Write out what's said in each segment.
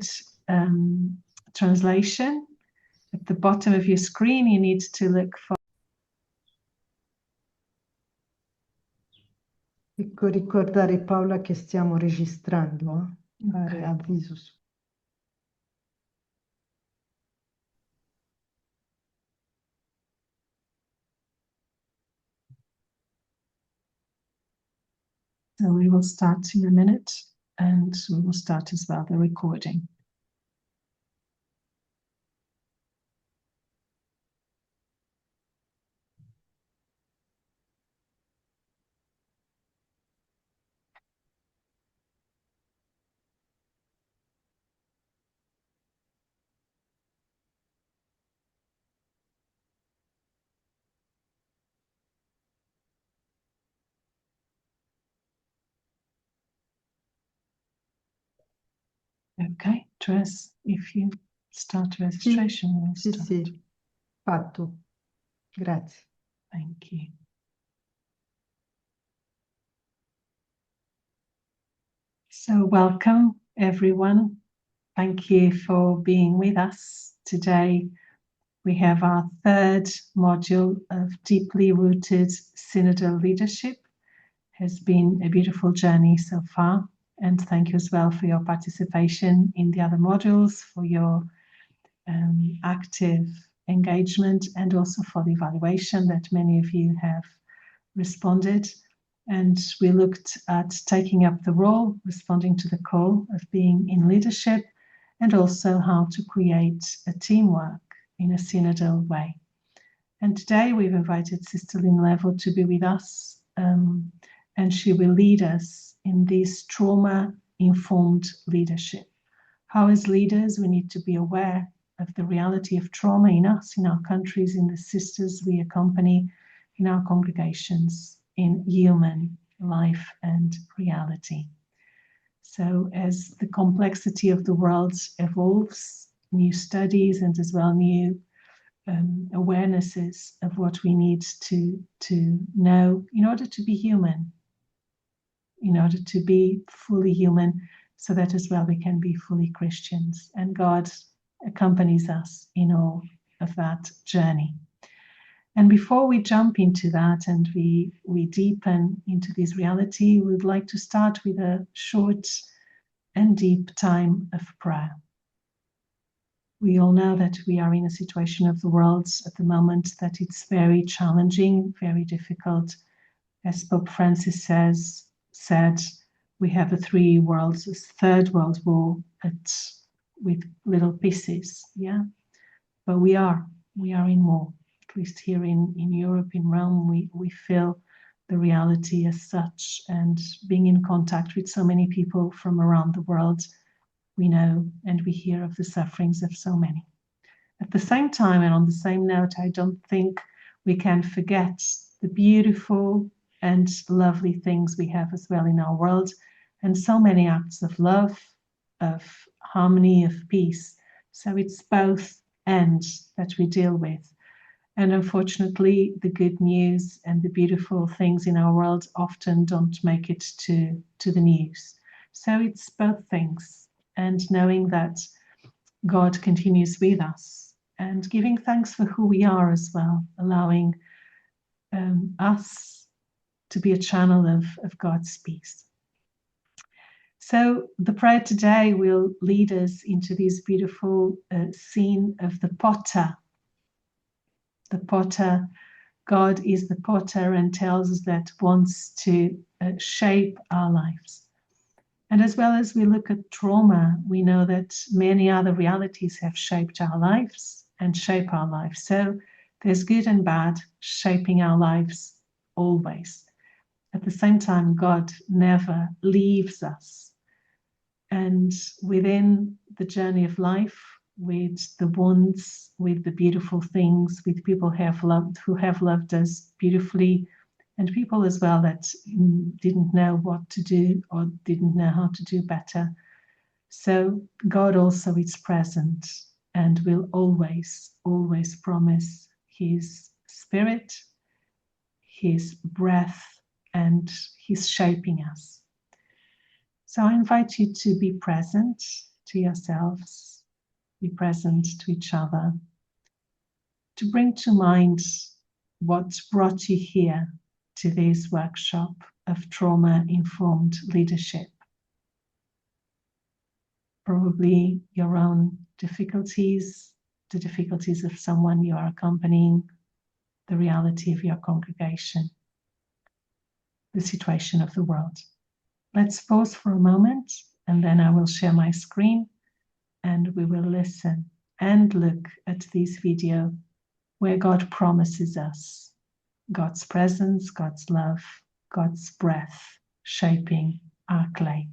good translation. At the bottom of your screen, you need to look for. Ecco, ricordare Paola che stiamo registrando, fare avviso su. So we will start in a minute, and we will start as well the recording. Okay, Therese, if you start registration, we'll start. Sì, fatto. Grazie. Thank you. So welcome, everyone. Thank you for being with us today. We have our third module of deeply rooted synodal leadership. Has been a beautiful journey so far. And thank you as well for your participation in the other modules, for your active engagement, and also for the evaluation that many of you have responded. And we looked at taking up the role, responding to the call of being in leadership, and also how to create a teamwork in a synodal way. And today we've invited Sister Lynn Level to be with us, and she will lead us in this trauma-informed leadership. How as leaders we need to be aware of the reality of trauma in us, in our countries, in the sisters we accompany, in our congregations, in human life and reality. So as the complexity of the world evolves, new studies and as well new awarenesses of what we need to know in order to be human, in order to be fully human, so that as well we can be fully Christians. And God accompanies us in all of that journey. And before we jump into that and we deepen into this reality, we would like to start with a short and deep time of prayer. We all know that we are in a situation of the world at the moment that it's very challenging, very difficult. As Pope Francis said, we have a third world war with little pieces, yeah? But we are in war. At least here in Europe, in Rome, we feel the reality as such, and being in contact with so many people from around the world, we know and we hear of the sufferings of so many. At the same time, and on the same note, I don't think we can forget the beautiful and lovely things we have as well in our world, and so many acts of love, of harmony, of peace. So it's both ends that we deal with. And unfortunately, the good news and the beautiful things in our world often don't make it to the news. So it's both things. And knowing that God continues with us and giving thanks for who we are as well, allowing us to be a channel of God's peace. So the prayer today will lead us into this beautiful scene of the potter. The potter, God is the potter and tells us that wants to shape our lives. And as well as we look at trauma, we know that many other realities have shaped our lives and shape our lives. So there's good and bad shaping our lives always. At the same time, God never leaves us. And within the journey of life, with the wounds, with the beautiful things, with people who have loved us beautifully, and people as well that didn't know what to do or didn't know how to do better. So God also is present and will always, always promise His Spirit, His breath, and His shaping us. So I invite you to be present, to yourselves, be present to each other, to bring to mind what brought you here to this workshop of trauma-informed leadership. Probably your own difficulties, the difficulties of someone you are accompanying, the reality of your congregation, the situation of the world. Let's pause for a moment, and then I will share my screen and we will listen and look at this video where God promises us God's presence, God's love, God's breath shaping our clay.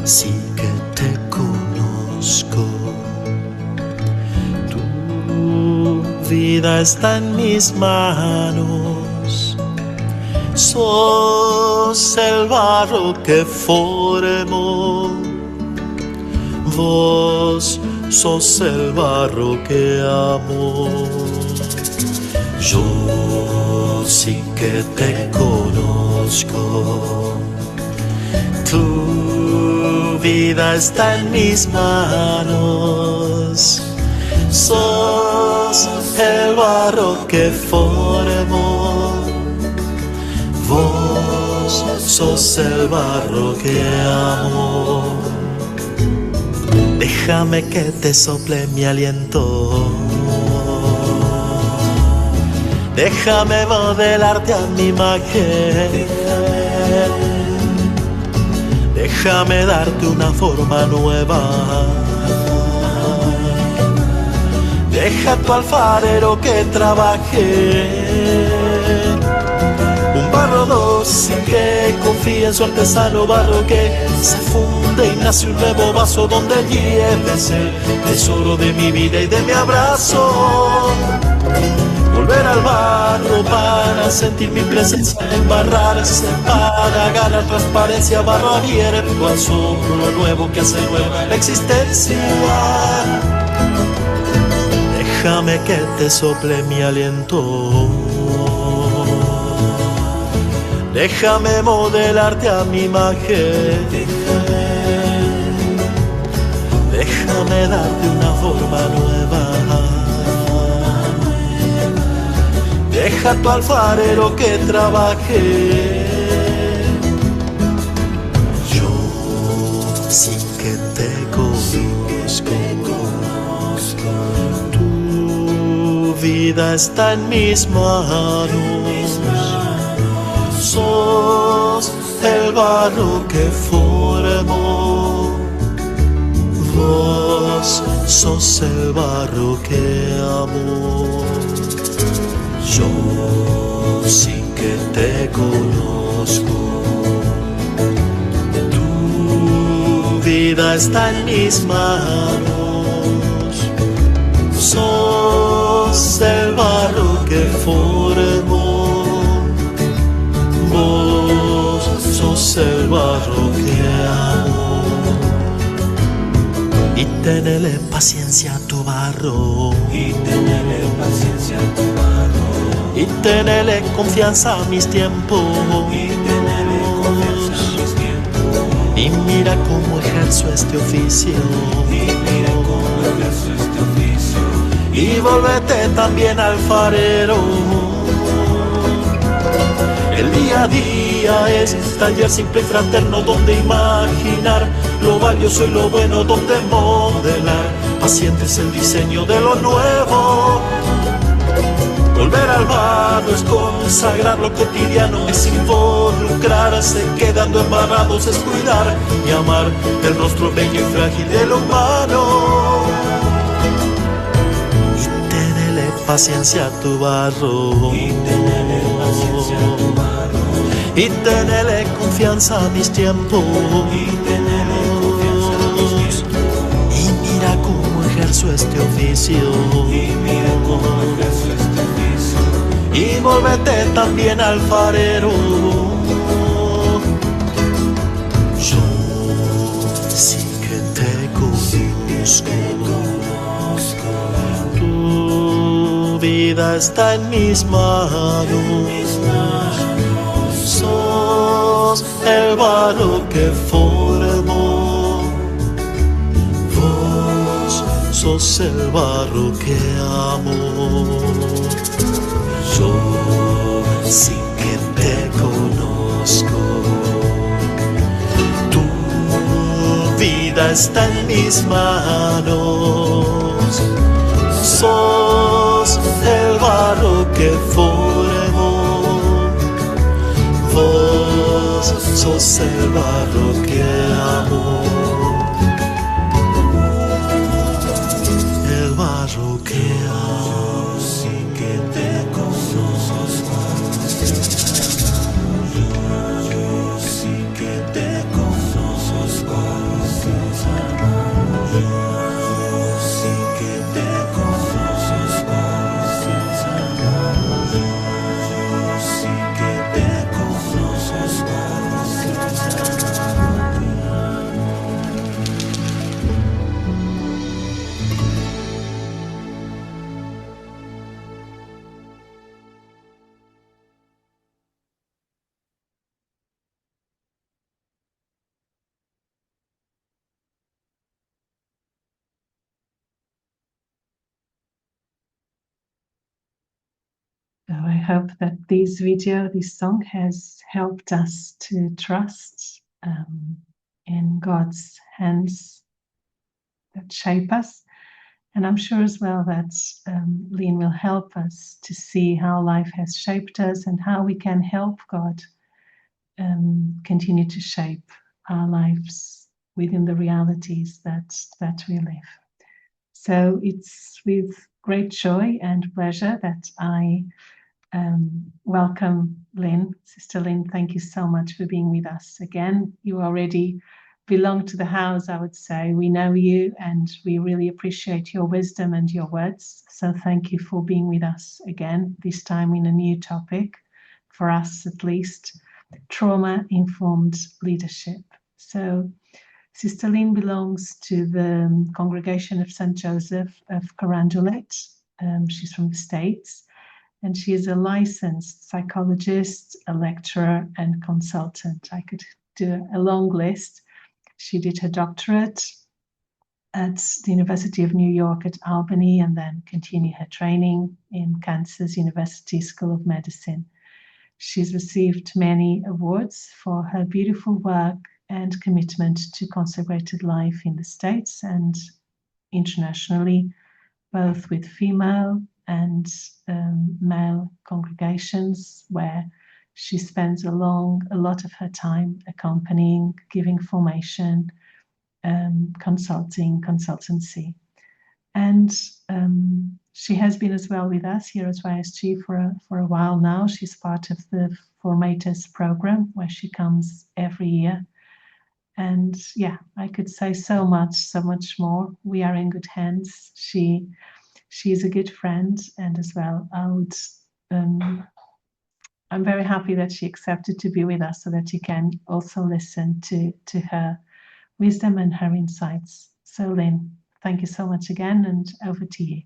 Sí que te conozco, tu vida está en mis manos, sos el barro que formó, vos sos el barro que amo. Yo sí que te conozco, tu vida está en mis manos, sos el barro que formó, vos sos el barro que amo. Déjame que te sople mi aliento, déjame modelarte a mi imagen, déjame darte una forma nueva. Deja tu alfarero que trabaje, un barro dócil que confía en su artesano, barro que se funde y nace un nuevo vaso donde lleves el tesoro de mi vida y de mi abrazo. Volver al barro para sentir mi presencia, embarrarse para ganar transparencia, barro abierto al soplo, lo nuevo que hace nueva la existencia. Déjame que te sople mi aliento, déjame modelarte a mi imagen, déjame darte una forma nueva. Deja tu alfarero que trabaje. Yo sí que te conozco, tu vida está en mis manos, sos el barro que formó, vos sos el barro que amo. Yo sí que te conozco, tu vida está en mis manos, sos el barro que formó, vos sos el barro que amo. Y tenele paciencia a tu barro, y tenele paciencia a tu barro, y tenele confianza a mis tiempos, y tenele confianza a mis tiempos, y mira cómo ejerzo este oficio, y mira cómo ejerzo este oficio, y volvete también alfarero. El día cada día es taller simple y fraterno donde imaginar lo valioso y lo bueno, donde modelar paciente es el diseño de lo nuevo. Volver al barro es consagrar lo cotidiano, es involucrarse, quedando embarrados es cuidar y amar el rostro bello y frágil de lo humano. Y tenele paciencia a tu barro, y tenele confianza a mis tiempos, y mira cómo ejerzo este oficio, y volvete también alfarero. Yo sí que te conozco, tu vida está en mis manos, sos el barro que formó, vos sos el barro que amo. Yo sí que te conozco, tu vida está en mis manos, sos el barro que formó, vos sos el barro que amo, el barro que amo, sí que te So I hope that this song has helped us to trust in God's hands that shape us. And I'm sure as well that Lynn will help us to see how life has shaped us and how we can help God continue to shape our lives within the realities that we live. So it's with great joy and pleasure that I welcome Lynn. Sister Lynn, thank you so much for being with us again. You already belong to the house, I would say. We know you and we really appreciate your wisdom and your words. So thank you for being with us again, this time in a new topic, for us at least, trauma-informed leadership. So Sister Lynn belongs to the Congregation of St. Joseph of Carondelet. She's from the States, and she is a licensed psychologist, a lecturer, and consultant. I could do a long list. She did her doctorate at the University of New York at Albany and then continued her training in Kansas University School of Medicine. She's received many awards for her beautiful work and commitment to consecrated life in the States and internationally, both with female and male congregations, where she spends a lot of her time accompanying, giving formation, consultancy. And she has been as well with us here at YSG for a while now. She's part of the Formatus program, where she comes every year. And yeah, I could say so much more. We are in good hands. She is a good friend, and as well, I'm very happy that she accepted to be with us so that you can also listen to her wisdom and her insights. So Lynn, thank you so much again, and over to you.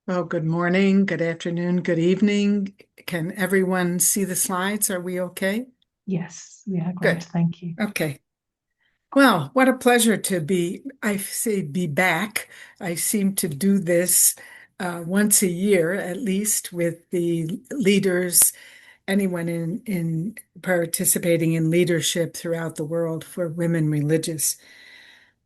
Well, good morning, good afternoon, good evening. Can everyone see the slides? Are we okay? Yes, we are great. Good. Thank you. Okay. Well, what a pleasure to be back. I seem to do this once a year, at least, with the leaders, anyone in participating in leadership throughout the world for women religious.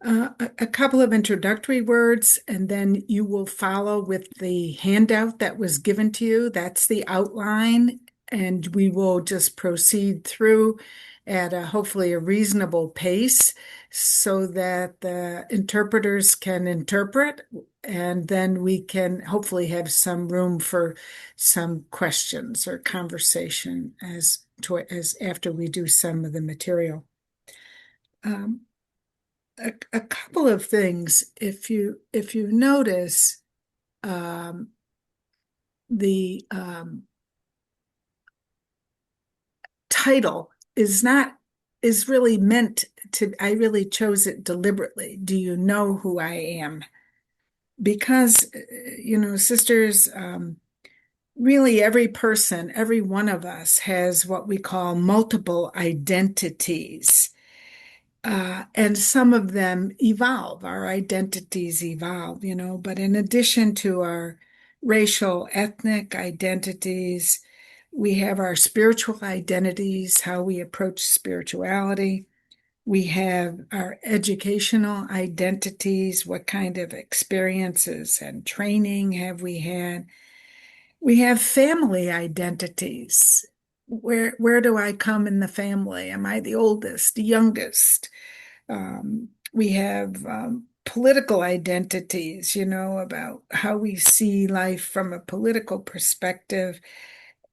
A couple of introductory words, and then you will follow with the handout that was given to you. That's the outline, and we will just proceed through at hopefully a reasonable pace so that the interpreters can interpret, and then we can hopefully have some room for some questions or conversation as after we do some of the material. A couple of things. If you notice, the title is really meant to. I really chose it deliberately. Do you know who I am? Because sisters, really every person, every one of us has what we call multiple identities. And some of them evolve, our identities evolve, but in addition to our racial, ethnic identities, we have our spiritual identities, how we approach spirituality. We have our educational identities, what kind of experiences and training have we had. We have family identities. Where do I come in the family? Am I the oldest, the youngest? We have political identities, about how we see life from a political perspective.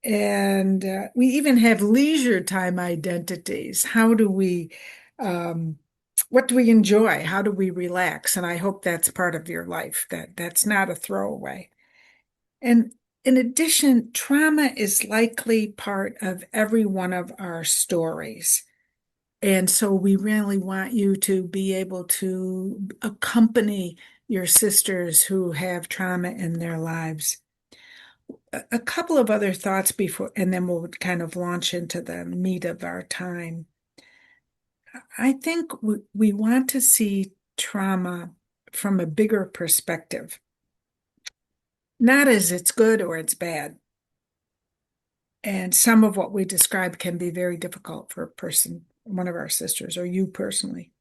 And we even have leisure time identities. How do we, what do we enjoy? How do we relax? And I hope that's part of your life, that's not a throwaway. And in addition, trauma is likely part of every one of our stories. And so we really want you to be able to accompany your sisters who have trauma in their lives. A couple of other thoughts before, and then we'll kind of launch into the meat of our time. I think we want to see trauma from a bigger perspective, not as it's good or it's bad. And some of what we describe can be very difficult for a person, one of our sisters, or you personally.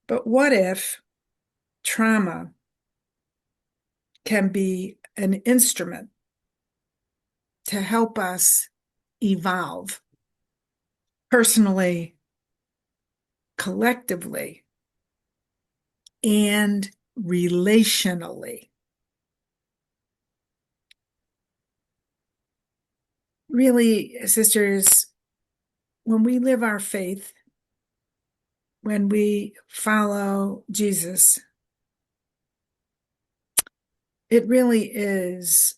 But what if trauma can be an instrument to help us evolve personally, collectively, and relationally? Really, sisters, when we live our faith, when we follow Jesus, it really is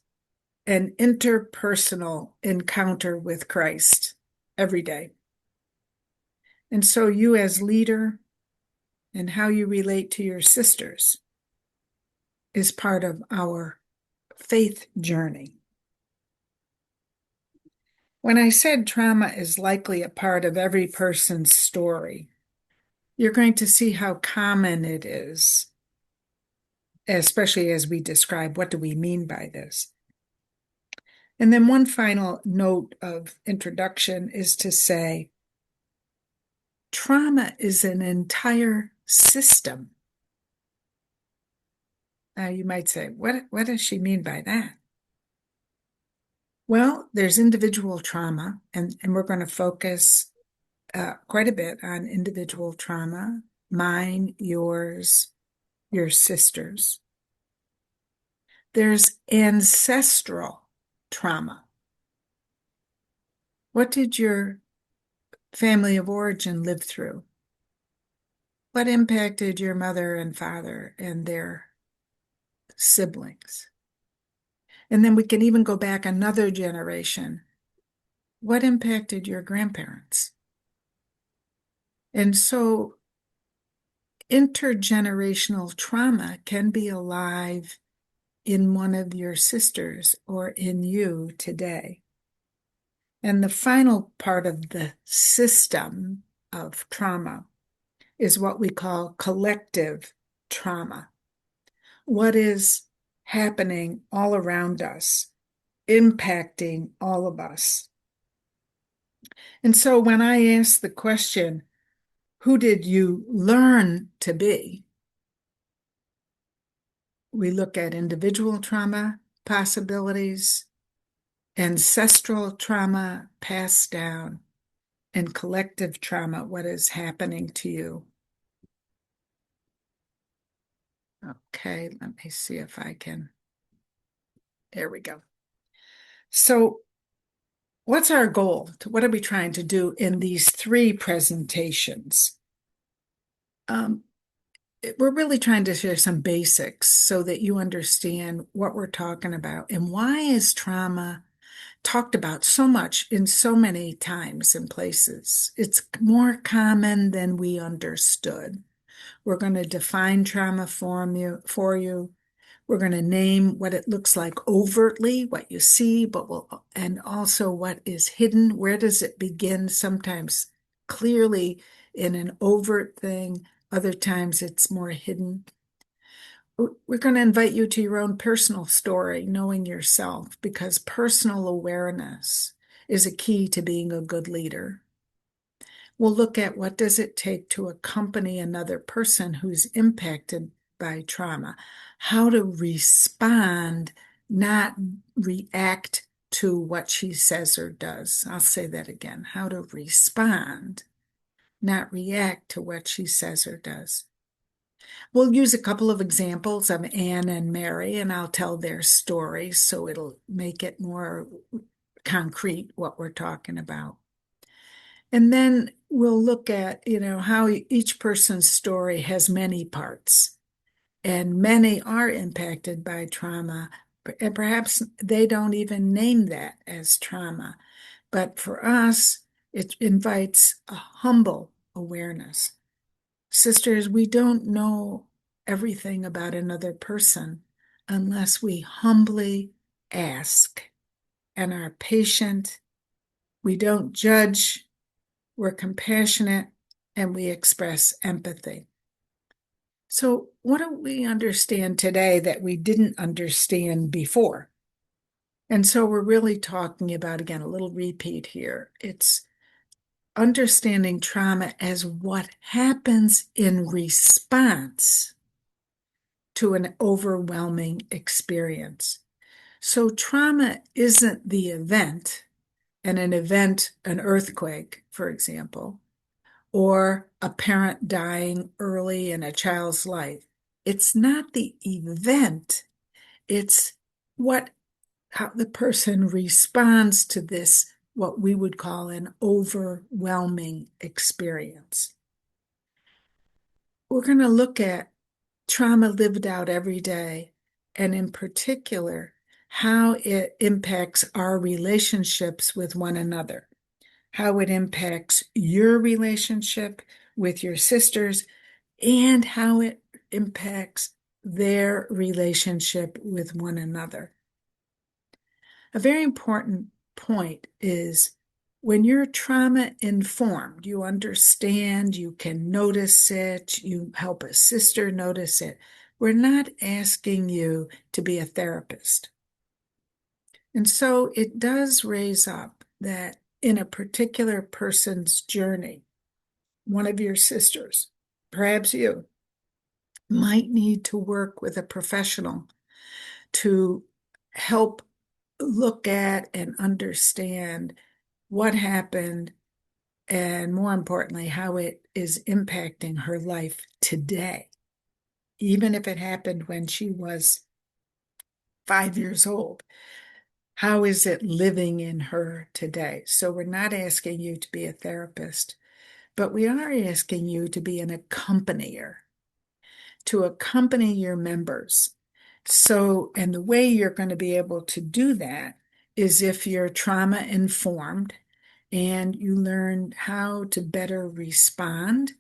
an interpersonal encounter with Christ every day. And so you as leader and how you relate to your sisters is part of our faith journey. When I said trauma is likely a part of every person's story, you're going to see how common it is, especially as we describe what do we mean by this. And then one final note of introduction is to say, trauma is an entire system. Now you might say, what does she mean by that? Well, there's individual trauma, and we're going to focus quite a bit on individual trauma, mine, yours, your sisters. There's ancestral trauma. What did your family of origin live through? What impacted your mother and father and their siblings? And then we can even go back another generation. What impacted your grandparents? And so intergenerational trauma can be alive in one of your sisters or in you today. And the final part of the system of trauma is what we call collective trauma. What is happening all around us, impacting all of us. And so when I ask the question, who did you learn to be? We look at individual trauma possibilities, ancestral trauma passed down, and collective trauma, what is happening to you. Okay, let me see if I can. There we go. So what's our goal? What are we trying to do in these 3 presentations? We're really trying to share some basics so that you understand what we're talking about and why is trauma talked about so much in so many times and places. It's more common than we understood. We're going to define trauma for you. We're going to name what it looks like overtly, what you see, and also what is hidden. Where does it begin? Sometimes clearly in an overt thing. Other times it's more hidden. We're going to invite you to your own personal story, knowing yourself, because personal awareness is a key to being a good leader. We'll look at what does it take to accompany another person who's impacted by trauma, how to respond, not react to what she says or does. I'll say that again, how to respond, not react to what she says or does. We'll use a couple of examples of Anne and Mary, and I'll tell their stories so it'll make it more concrete what we're talking about. And then we'll look at, how each person's story has many parts, and many are impacted by trauma, and perhaps they don't even name that as trauma. But for us, it invites a humble awareness. Sisters, we don't know everything about another person unless we humbly ask and are patient. We don't judge, we're compassionate, and we express empathy. So what do we understand today that we didn't understand before? And so we're really talking about, again, a little repeat here. It's understanding trauma as what happens in response to an overwhelming experience. So trauma isn't the event, and an event, an earthquake, for example, or a parent dying early in a child's life. It's not the event, it's how the person responds to this, what we would call an overwhelming experience. We're going to look at trauma lived out every day, and in particular, how it impacts our relationships with one another, how it impacts your relationship with your sisters, and how it impacts their relationship with one another. A very important point is when you're trauma informed, you understand, you can notice it, you help a sister notice it. We're not asking you to be a therapist. And so it does raise up that in a particular person's journey, one of your sisters, perhaps you, might need to work with a professional to help look at and understand what happened, and more importantly, how it is impacting her life today, even if it happened when she was 5 years old. How is it living in her today? So we're not asking you to be a therapist, but we are asking you to be an accompanier, to accompany your members. So, and the way you're going to be able to do that is if you're trauma informed and you learn how to better respond,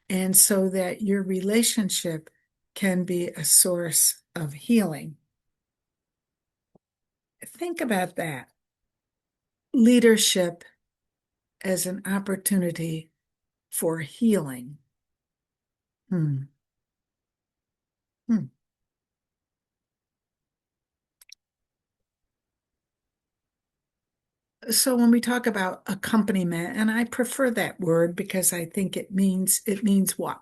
and so that your relationship can be a source of healing think about that. Leadership as an opportunity for healing. Hmm. So when we talk about accompaniment, and I prefer that word because I think it means what?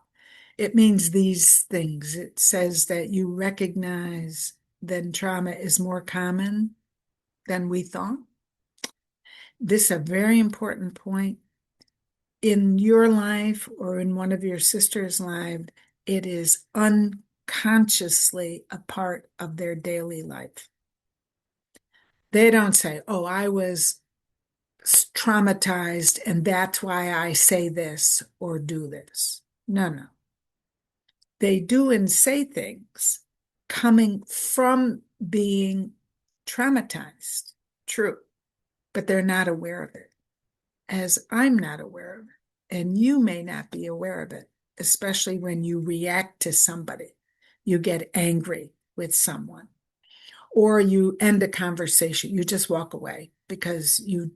It means these things. It says that you recognize that trauma is more common than we thought. This is a very important point. In your life or in one of your sister's life, it is unconsciously a part of their daily life. They don't say, oh, I was traumatized and that's why I say this or do this. No. They do and say things coming from being traumatized, true, but they're not aware of it, as I'm not aware of it, and you may not be aware of it, especially when you react to somebody. You get angry with someone, or you end a conversation. You just walk away because you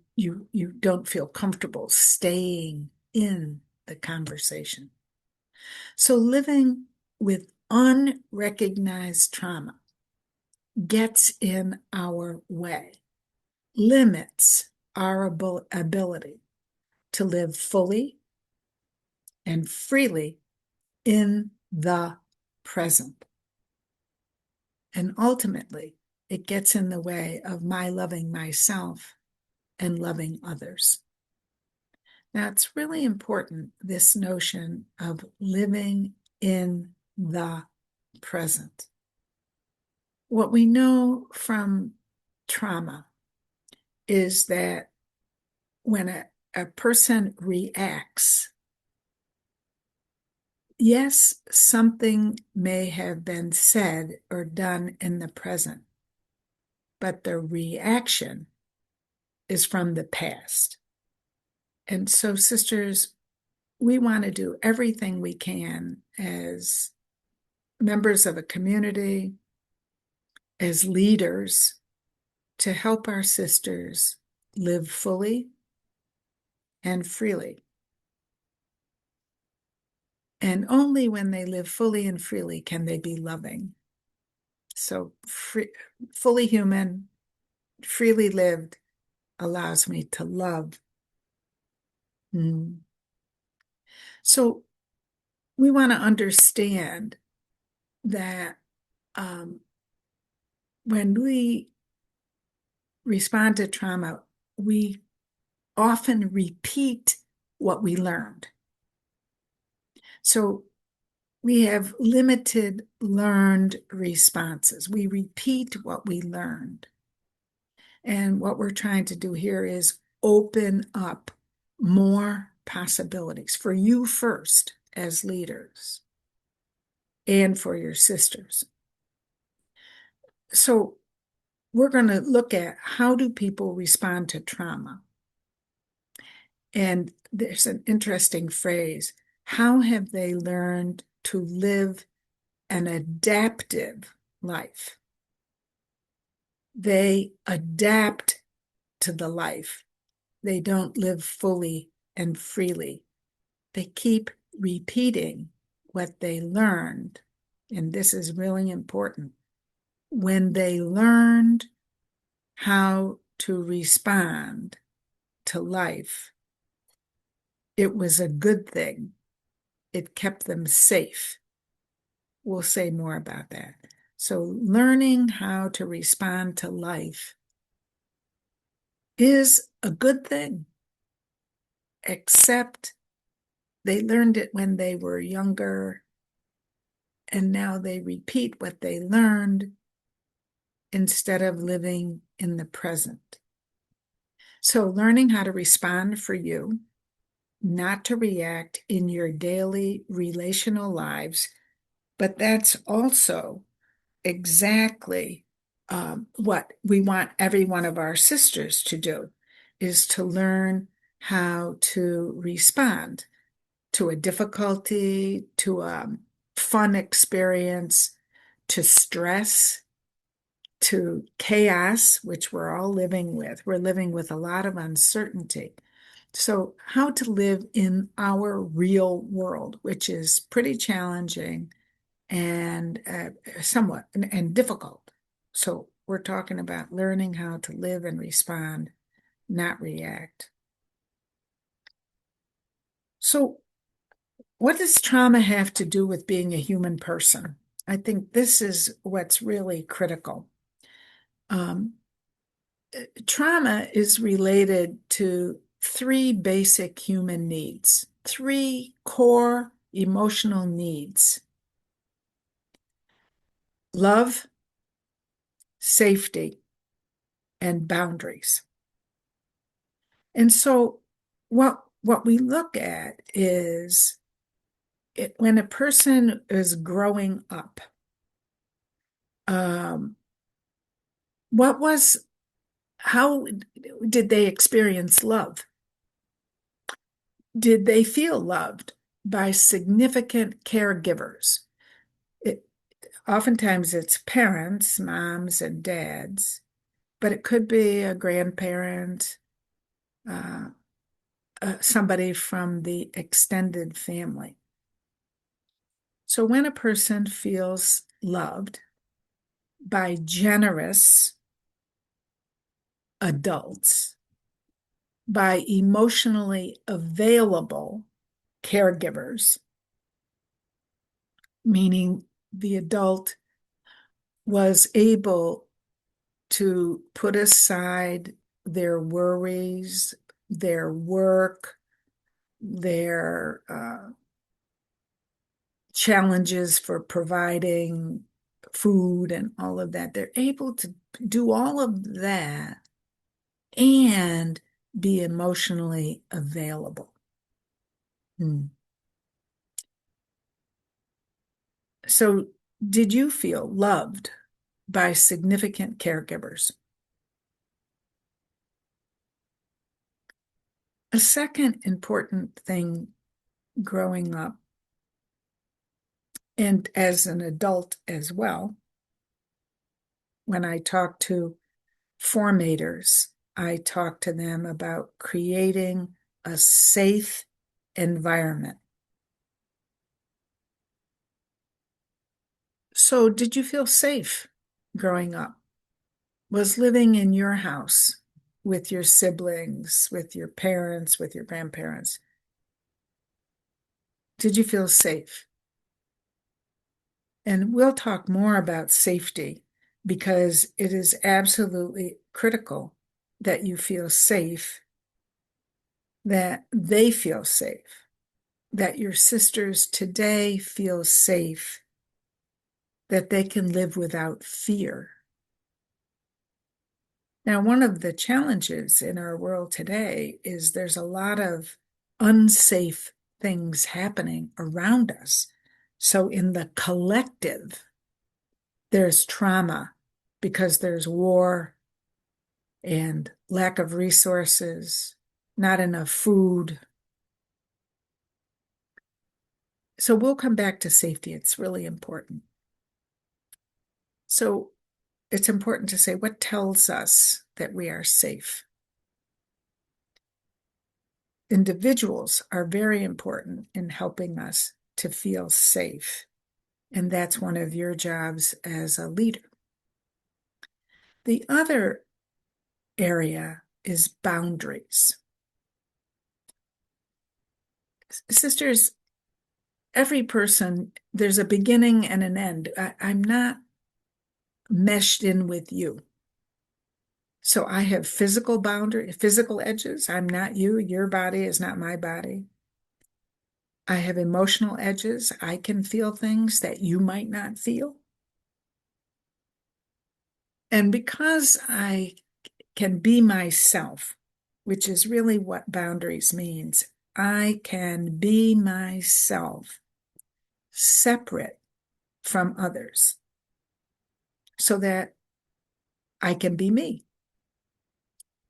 don't feel comfortable staying in the conversation. So living with unrecognized trauma gets in our way, limits our ability to live fully and freely in the present. And ultimately, it gets in the way of my loving myself and loving others. Now, it's really important, this notion of living in the present. What we know from trauma is that when a person reacts, yes, something may have been said or done in the present, but the reaction is from the past. And so, sisters, we want to do everything we can as members of a community, as leaders, to help our sisters live fully and freely. And only when they live fully and freely can they be loving. So fully human, freely lived, allows me to love. So we want to understand that when we respond to trauma, we often repeat what we learned. So we have limited learned responses. We repeat what we learned. And what we're trying to do here is open up more possibilities for you first as leaders and for your sisters. So we're going to look at how do people respond to trauma. And there's an interesting phrase. How have they learned to live an adaptive life? They adapt to the life. They don't live fully and freely. They keep repeating what they learned. And this is really important. When they learned how to respond to life, it was a good thing. It kept them safe. We'll say more about that. So learning how to respond to life is a good thing, except they learned it when they were younger, and now they repeat what they learned instead of living in the present. So learning how to respond for you, not to react in your daily relational lives, but that's also exactly what we want every one of our sisters to do, is to learn how to respond to a difficulty, to a fun experience, to stress, to chaos, which we're all living with. We're living with a lot of uncertainty. So, how to live in our real world, which is pretty challenging and somewhat and difficult. So, we're talking about learning how to live and respond, not react. So, what does trauma have to do with being a human person? I think this is what's really critical. Trauma is related to three basic human needs, three core emotional needs: love, safety, and boundaries. And so what we look at is when a person is growing up, how did they experience love? Did they feel loved by significant caregivers? Oftentimes it's parents, moms and dads, but it could be a grandparent, somebody from the extended family. So when a person feels loved by generous adults, by emotionally available caregivers, meaning the adult was able to put aside their worries, their work, their challenges for providing food and all of that. They're able to do all of that and be emotionally available. So, did you feel loved by significant caregivers? A second important thing growing up, and as an adult as well, when I talk to formators, I talk to them about creating a safe environment. So, did you feel safe growing up? Was living in your house with your siblings, with your parents, with your grandparents, did you feel safe? And we'll talk more about safety because it is absolutely critical that you feel safe, that they feel safe, that your sisters today feel safe, that they can live without fear. Now, one of the challenges in our world today is there's a lot of unsafe things happening around us. So in the collective, there's trauma because there's war and lack of resources, not enough food. So we'll come back to safety. It's really important. So it's important to say what tells us that we are safe. Individuals are very important in helping us to feel safe. And that's one of your jobs as a leader. The other area is boundaries. Sisters, every person, there's a beginning and an end. I'm not meshed in with you. So I have physical edges. I'm not you. Your body is not my body. I have emotional edges. I can feel things that you might not feel. And because I can be myself, which is really what boundaries means, I can be myself separate from others so that I can be me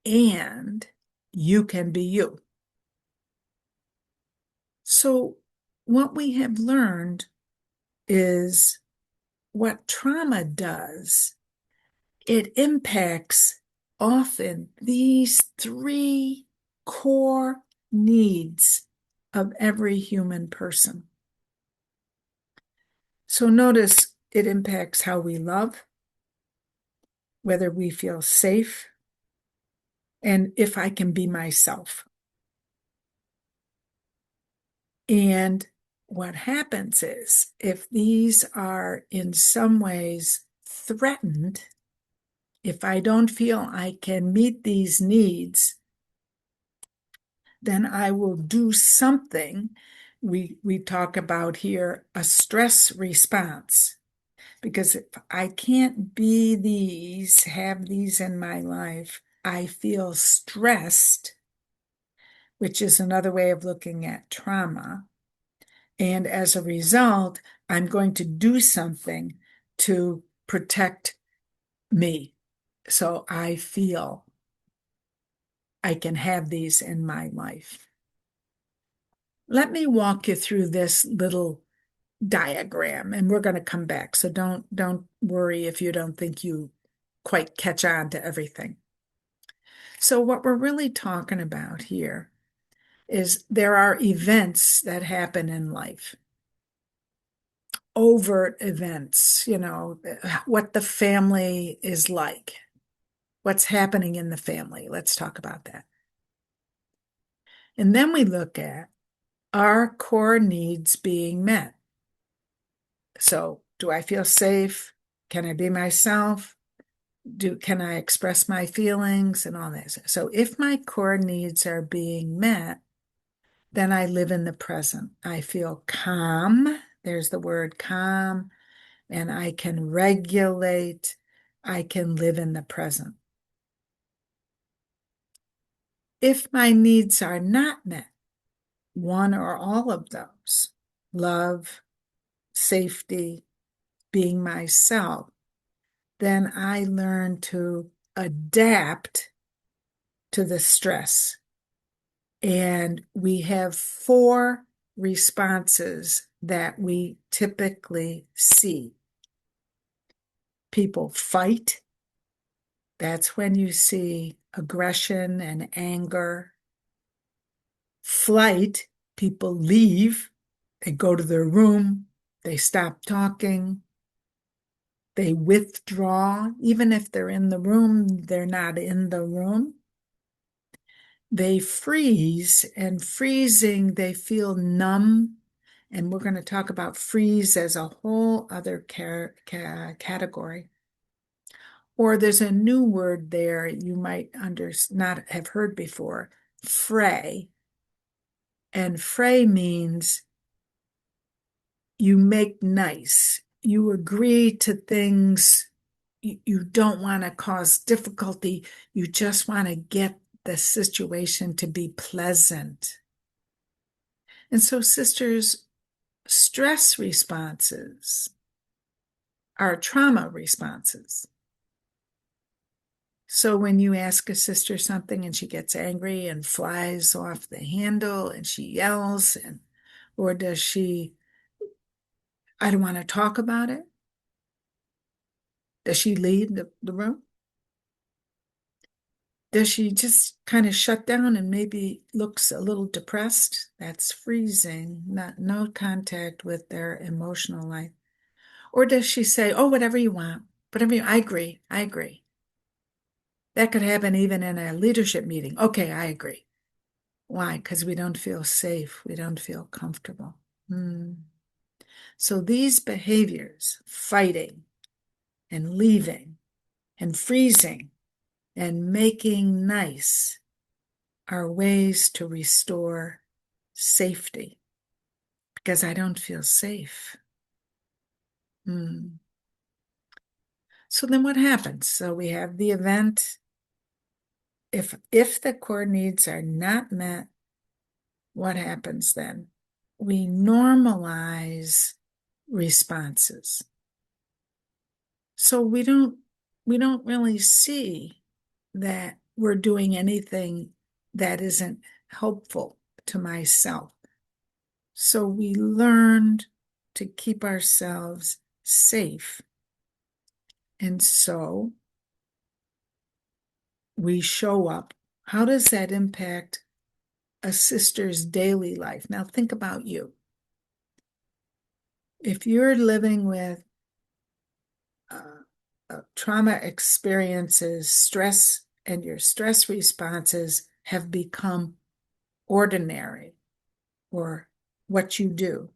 and you can be you. So what we have learned is what trauma does it impacts often these three core needs of every human person. So notice it impacts how we love, whether we feel safe, and if I can be myself. And what happens is, if these are in some ways threatened, if I don't feel I can meet these needs, then I will do something. We talk about here a stress response. Because if I can't be these, have these in my life, I feel stressed, which is another way of looking at trauma. And as a result, I'm going to do something to protect me. So I feel I can have these in my life. Let me walk you through this little diagram, and we're going to come back. So don't worry if you don't think you quite catch on to everything. So what we're really talking about here is there are events that happen in life. Overt events, what the family is like, what's happening in the family. Let's talk about that. And then we look at our core needs being met. So, do I feel safe? Can I be myself? Can I express my feelings and all that? So if my core needs are being met, then I live in the present. I feel calm. There's the word calm. And I can regulate. I can live in the present. If my needs are not met, one or all of those, love, safety, being myself, then I learn to adapt to the stress. And we have 4 responses that we typically see. People fight. That's when you see aggression and anger. Flight, people leave. They go to their room. They stop talking. They withdraw. Even if they're in the room, they're not in the room. They freeze, and freezing, they feel numb. And we're going to talk about freeze as a whole other category. Or there's a new word there you might not have heard before, fray. And fray means you make nice. You agree to things. You don't want to cause difficulty. You just want to get the situation to be pleasant. And so, sisters, stress responses are trauma responses. So when you ask a sister something and she gets angry and flies off the handle and she yells, or does she, I don't want to talk about it? Does she leave the room? Does she just kind of shut down and maybe looks a little depressed? That's freezing, no contact with their emotional life. Or does she say, oh, whatever you want, I agree. That could happen even in a leadership meeting. Okay, I agree. Why? Because we don't feel safe. We don't feel comfortable. So these behaviors, fighting and leaving and freezing and making nice, are ways to restore safety, because I don't feel safe. So then what happens? So we have the event. If the core needs are not met, what happens then? We normalize responses. So we don't really see that we're doing anything that isn't helpful to myself. So we learned to keep ourselves safe. And so we show up, how does that impact a sister's daily life? Now think about you. If you're living with trauma experiences, stress, and your stress responses have become ordinary or what you do,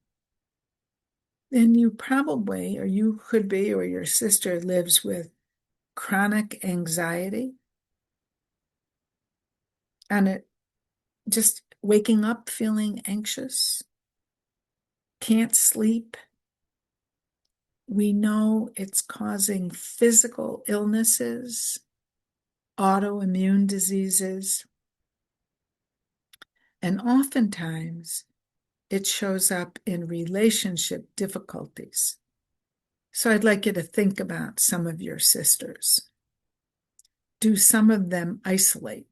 then you probably, or you could be, or your sister lives with chronic anxiety. And it just waking up feeling anxious, can't sleep. We know it's causing physical illnesses, autoimmune diseases, and oftentimes it shows up in relationship difficulties. So I'd like you to think about some of your sisters. Do some of them isolate?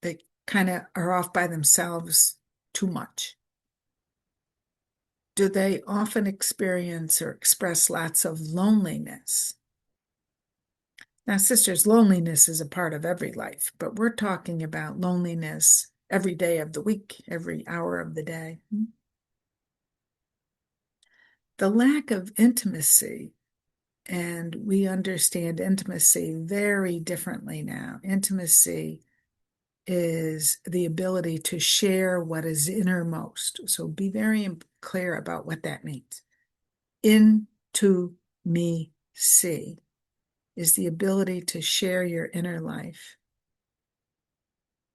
They kind of are off by themselves too much. Do they often experience or express lots of loneliness? Now, sisters, loneliness is a part of every life, but we're talking about loneliness every day of the week, every hour of the day. The lack of intimacy, and we understand intimacy very differently now. Intimacy is the ability to share what is innermost. So be very clear about what that means. Into me see is the ability to share your inner life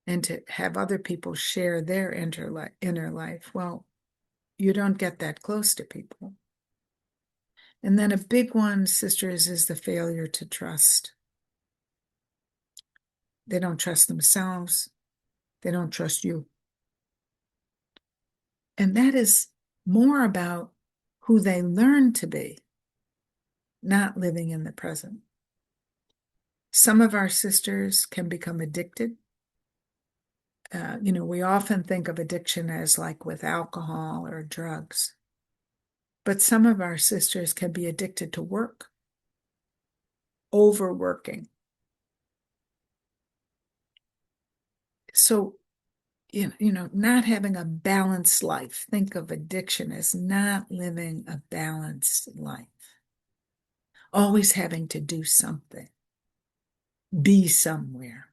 and to have other people share their inner life. Well, you don't get that close to people. And then a big one, sisters, is the failure to trust. They don't trust themselves. They don't trust you. And that is more about who they learn to be, not living in the present. Some of our sisters can become addicted. We often think of addiction as like with alcohol or drugs. But some of our sisters can be addicted to work, overworking. So, not having a balanced life. Think of addiction as not living a balanced life. Always having to do something, be somewhere.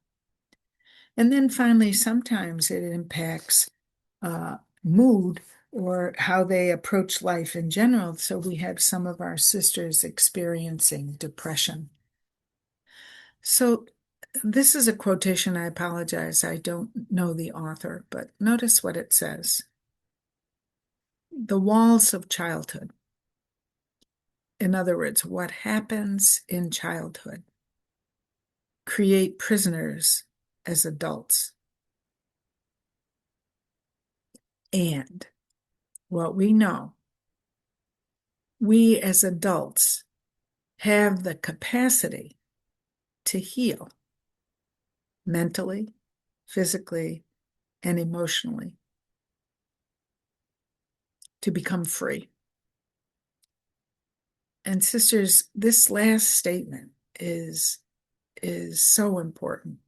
And then finally, sometimes it impacts mood or how they approach life in general. So we have some of our sisters experiencing depression. So this is a quotation. I apologize. I don't know the author, but notice what it says. The walls of childhood. In other words, what happens in childhood create prisoners as adults. And what we know, we as adults have the capacity to heal mentally, physically, and emotionally, to become free. And sisters, this last statement is so important.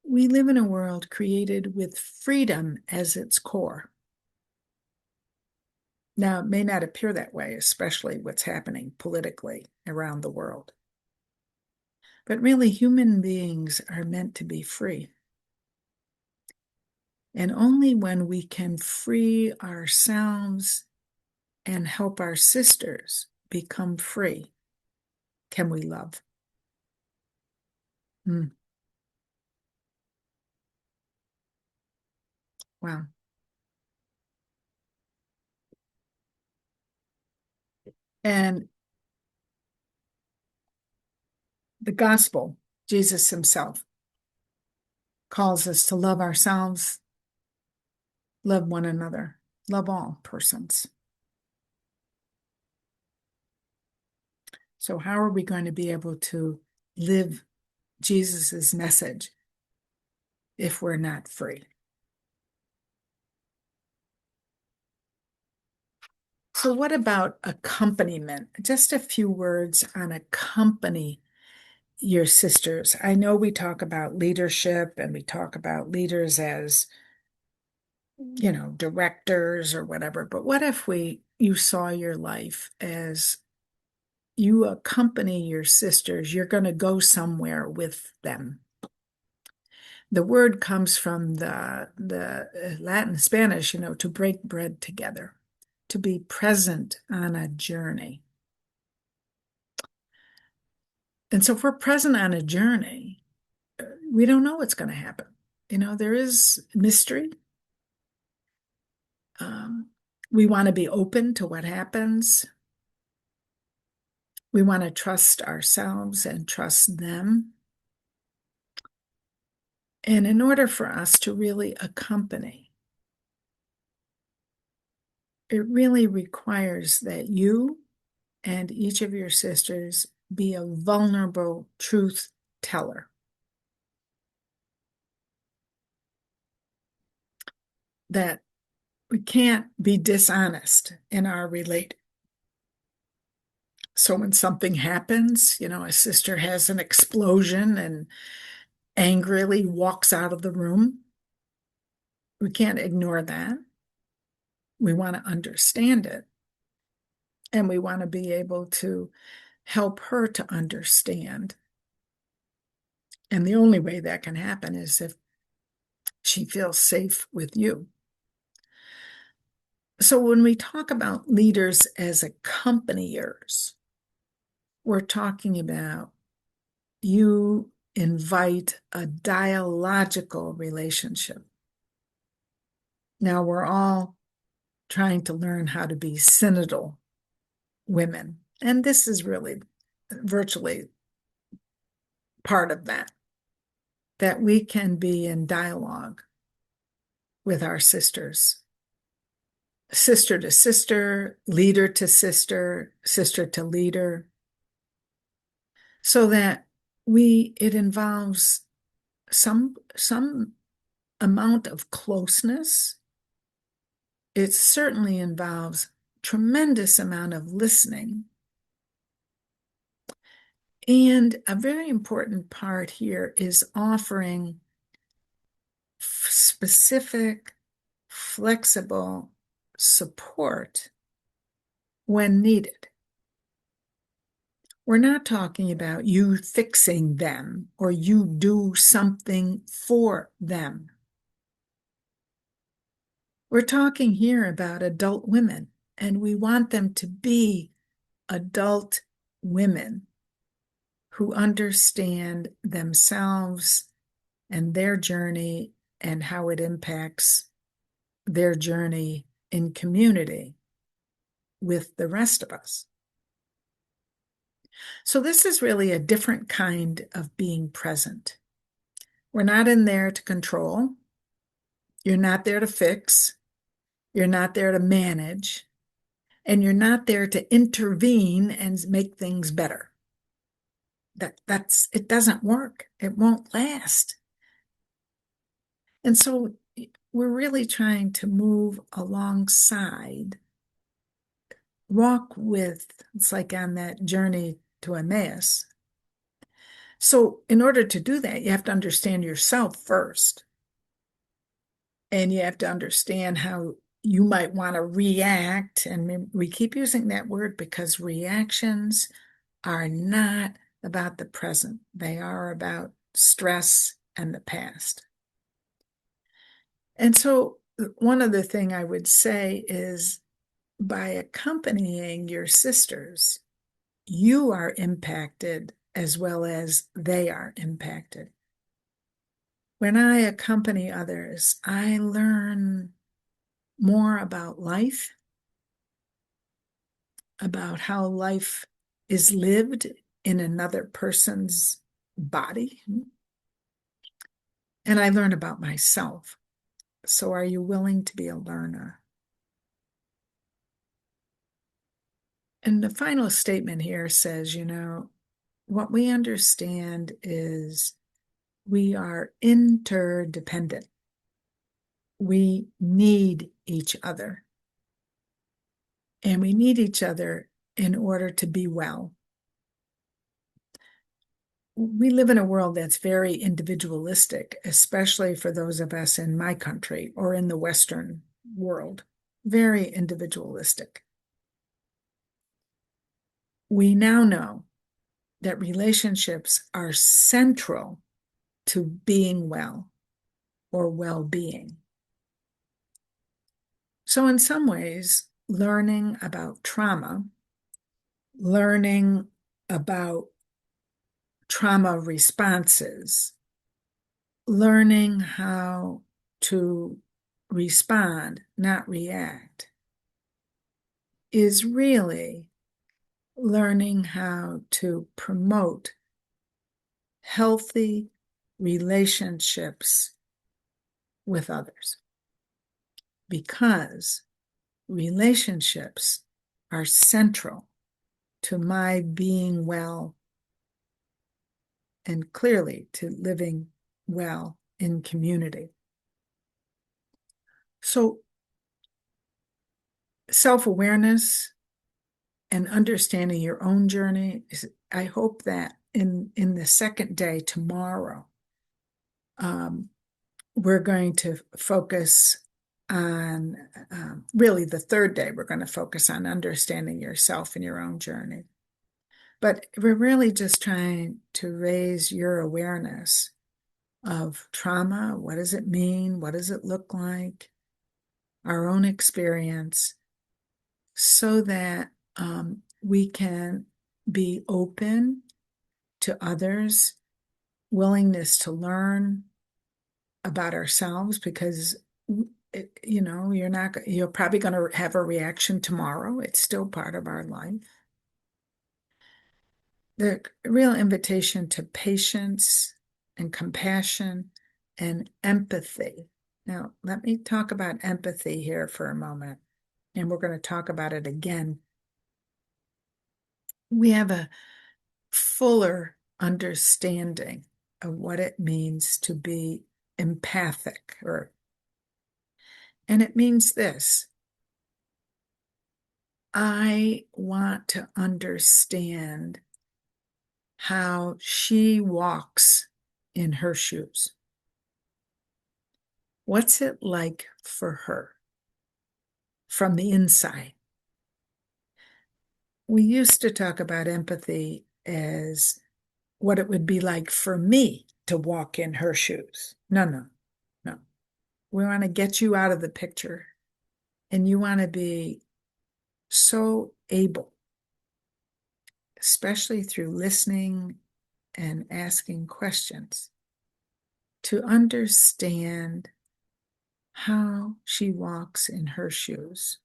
We live in a world created with freedom as its core. Now, it may not appear that way, especially what's happening politically around the world. But really, human beings are meant to be free. And only when we can free ourselves and help our sisters become free can we love. Wow. And the gospel, Jesus himself, calls us to love ourselves, love one another, love all persons. So how are we going to be able to live Jesus's message if we're not free? So what about accompaniment? Just a few words on accompaniment. your sisters? I know we talk about leadership and we talk about leaders as, you know, directors or whatever, but what if you saw your life as you accompany your sisters, you're going to go somewhere with them. The word comes from the Latin Spanish, you know, to break bread together, to be present on a journey. And so if we're present on a journey, we don't know what's going to happen. You know, there is mystery. We want to be open to what happens. We want to trust ourselves and trust them. And in order for us to really accompany, it really requires that you and each of your sisters be a vulnerable truth teller. That we can't be dishonest in our relate. So when something happens, you know, a sister has an explosion and angrily walks out of the room, we can't ignore that. We want to understand it. And we want to be able to help her to understand. And the only way that can happen is if she feels safe with you. So when we talk about leaders as accompaniers, we're talking about you invite a dialogical relationship. Now we're all trying to learn how to be synodal women. And this is really virtually part of that we can be in dialogue with our sisters. Sister to sister, leader to sister, sister to leader, so that it involves some amount of closeness. It certainly involves tremendous amount of listening. And a very important part here is offering specific, flexible support when needed. We're not talking about you fixing them or you do something for them. We're talking here about adult women, and we want them to be adult women who understand themselves and their journey and how it impacts their journey in community with the rest of us. So this is really a different kind of being present. We're not in there to control. You're not there to fix. You're not there to manage. And you're not there to intervene and make things better. It doesn't work. It won't last. And so we're really trying to move alongside, walk with, it's like on that journey to Emmaus. So in order to do that, you have to understand yourself first. And you have to understand how you might want to react. And we keep using that word because reactions are not about the present. They are about stress and the past. And so one other thing I would say is by accompanying your sisters, you are impacted as well as they are impacted. When I accompany others, I learn more about life, about how life is lived in another person's body, and I learn about myself. So are you willing to be a learner? And the final statement here says, you know, what we understand is we are interdependent. We need each other. And we need each other in order to be well. we live in a world that's very individualistic, especially for those of us in my country or in the Western world. Very individualistic. We now know that relationships are central to being well or well-being. So in some ways, learning about trauma, learning about trauma responses, learning how to respond, not react, is really learning how to promote healthy relationships with others. Because relationships are central to my being well and clearly to living well in community. So self-awareness and understanding your own journey is, I hope that in the second day tomorrow, we're going to focus on, really the third day, we're going to focus on understanding yourself and your own journey. But we're really just trying to raise your awareness of trauma. What does it mean? What does it look like? Our own experience, so that we can be open to others, willingness to learn about ourselves, because you're probably going to have a reaction tomorrow. It's still part of our life. The real invitation to patience and compassion and empathy. Now, let me talk about empathy here for a moment, and we're going to talk about it again. We have a fuller understanding of what it means to be empathic, and it means this: I want to understand how she walks in her shoes. What's it like for her from the inside? We used to talk about empathy as what it would be like for me to walk in her shoes. No. We want to get you out of the picture, and you want to be so able, especially through listening and asking questions, to understand how she walks in her shoes,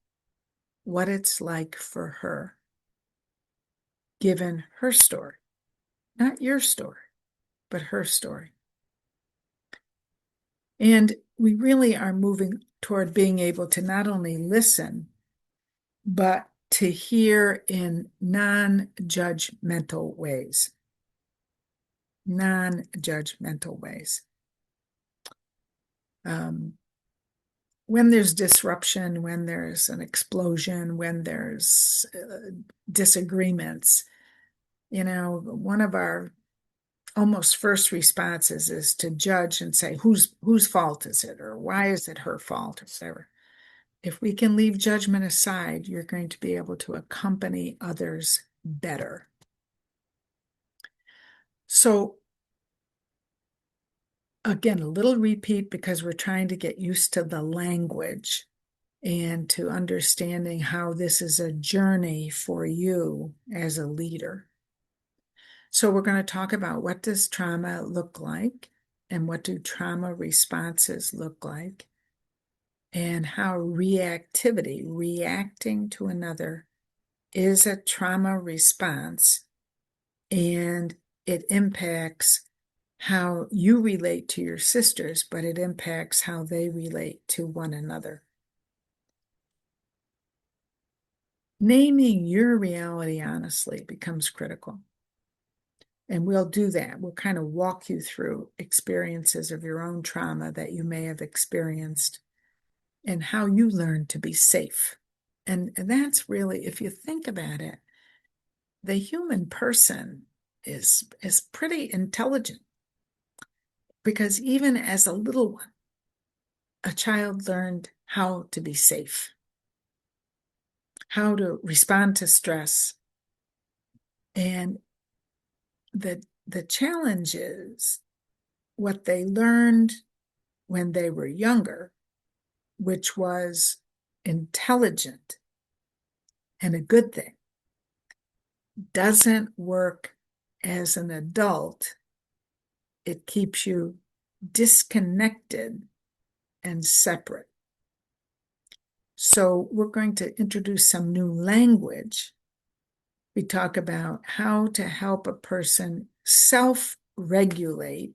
what it's like for her, given her story, not your story, but her story. And we really are moving toward being able to not only listen, but to hear in non-judgmental ways. Non-judgmental ways. When there's disruption, when there's an explosion, when there's disagreements, one of our almost first responses is to judge and say, whose fault is it? Or why is it her fault? Or whatever. If we can leave judgment aside, you're going to be able to accompany others better. So again, a little repeat, because we're trying to get used to the language and to understanding how this is a journey for you as a leader. So we're going to talk about, what does trauma look like, and what do trauma responses look like, and how reactivity, reacting to another, is a trauma response, and it impacts how you relate to your sisters, but it impacts how they relate to one another. Naming your reality honestly becomes critical. And we'll do that. We'll kind of walk you through experiences of your own trauma that you may have experienced, and how you learn to be safe. And that's really, if you think about it, the human person is pretty intelligent, because even as a little one, a child learned how to be safe, how to respond to stress. And the challenge is what they learned when they were younger, which was intelligent and a good thing, doesn't work as an adult. It keeps you disconnected and separate. So we're going to introduce some new language. We talk about how to help a person self-regulate,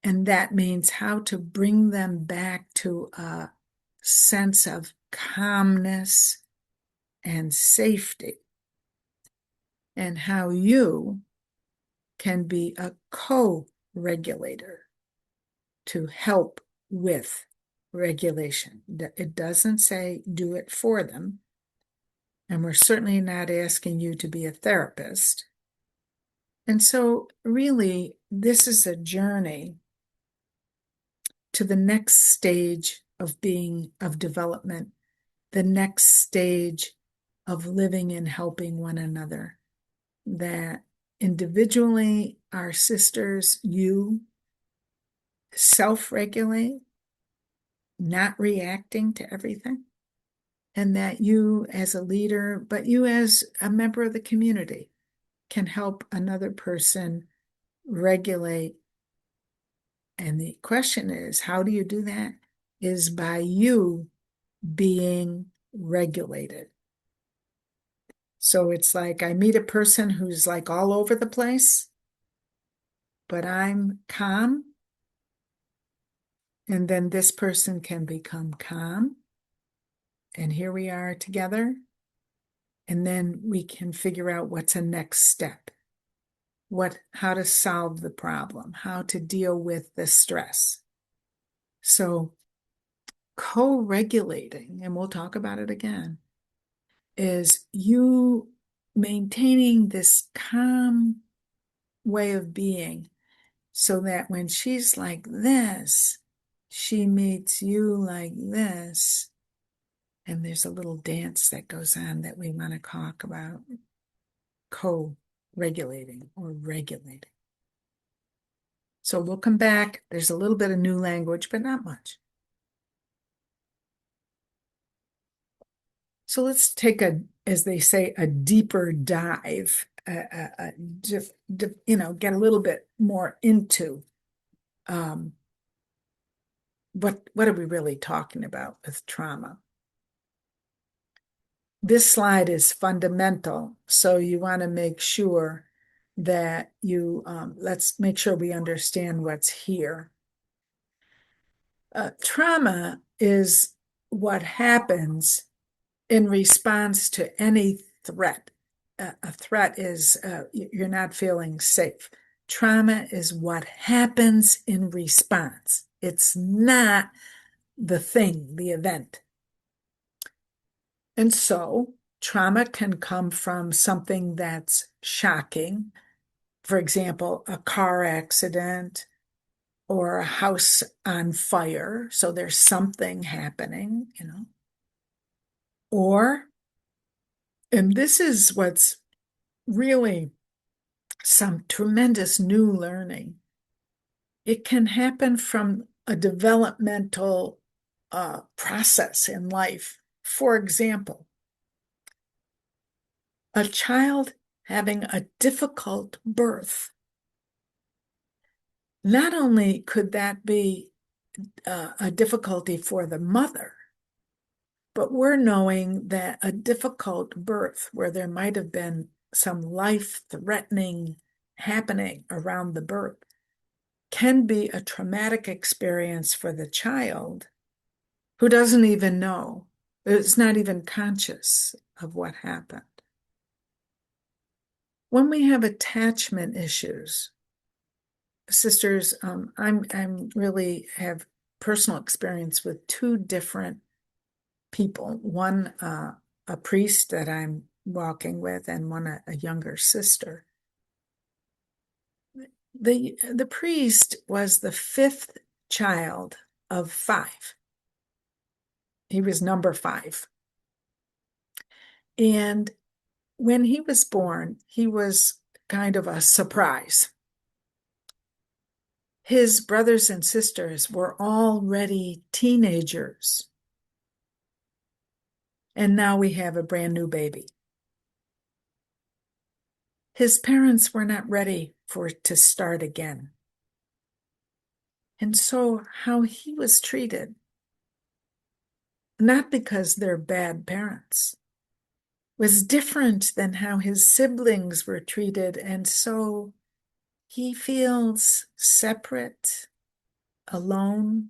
and that means how to bring them back to a sense of calmness and safety, and how you can be a co-regulator to help with regulation. It doesn't say do it for them, and we're certainly not asking you to be a therapist. And so really, this is a journey to the next stage of development, the next stage of living and helping one another, that individually, our sisters, you self-regulate, not reacting to everything, and that you as a leader, but you as a member of the community, can help another person regulate. And the question is, how do you do that? Is by you being regulated. So it's like I meet a person who's like all over the place, but I'm calm. And then this person can become calm. And here we are together. And then we can figure out what's a next step, how to solve the problem, how to deal with the stress. So co-regulating, and we'll talk about it again, is you maintaining this calm way of being, so that when she's like this, she meets you like this. And there's a little dance that goes on that we want to talk about, co-regulating or regulating. So we'll come back. There's a little bit of new language, but not much. So let's take as they say, a deeper dive, just, get a little bit more into what are we really talking about with trauma. This slide is fundamental, so you want to make sure that you, let's make sure we understand what's here. Trauma is what happens in response to any threat. A threat is you're not feeling safe. Trauma is what happens in response. It's not the thing, the event. And so trauma can come from something that's shocking. For example, a car accident or a house on fire. So there's something happening, Or, and this is what's really some tremendous new learning, it can happen from a developmental process in life. For example, a child having a difficult birth. Not only could that be a difficulty for the mother, but we're knowing that a difficult birth where there might have been some life-threatening happening around the birth can be a traumatic experience for the child who doesn't even know, is not even conscious of what happened. When we have attachment issues, sisters, I'm really have personal experience with two different people. One, a priest that I'm walking with, and one, a younger sister. The priest was the fifth child of 5. He was number 5. And when he was born, he was kind of a surprise. His brothers and sisters were already teenagers. And now we have a brand new baby. His parents were not ready for it to start again. And so how he was treated, not because they're bad parents, was different than how his siblings were treated. And so he feels separate, alone,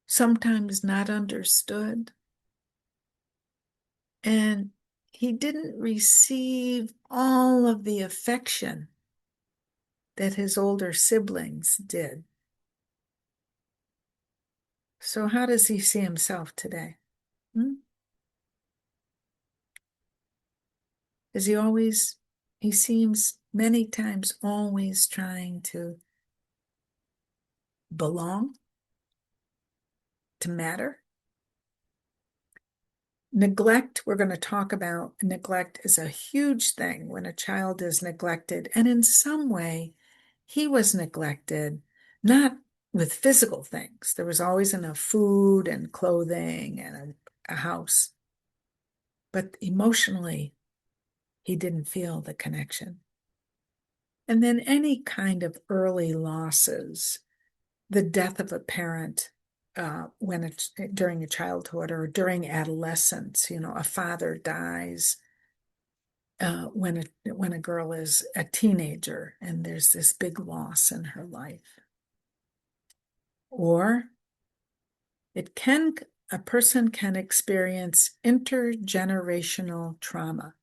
sometimes not understood. And he didn't receive all of the affection that his older siblings did. So how does he see himself today? Is he seems many times always trying to belong, to matter. Neglect, we're going to talk about neglect is a huge thing when a child is neglected. And in some way, he was neglected, not with physical things. There was always enough food and clothing and a house. But emotionally, he didn't feel the connection. And then any kind of early losses, the death of a parent when it's during a childhood or during adolescence, a father dies when a girl is a teenager and there's this big loss in her life. Or a person can experience intergenerational trauma.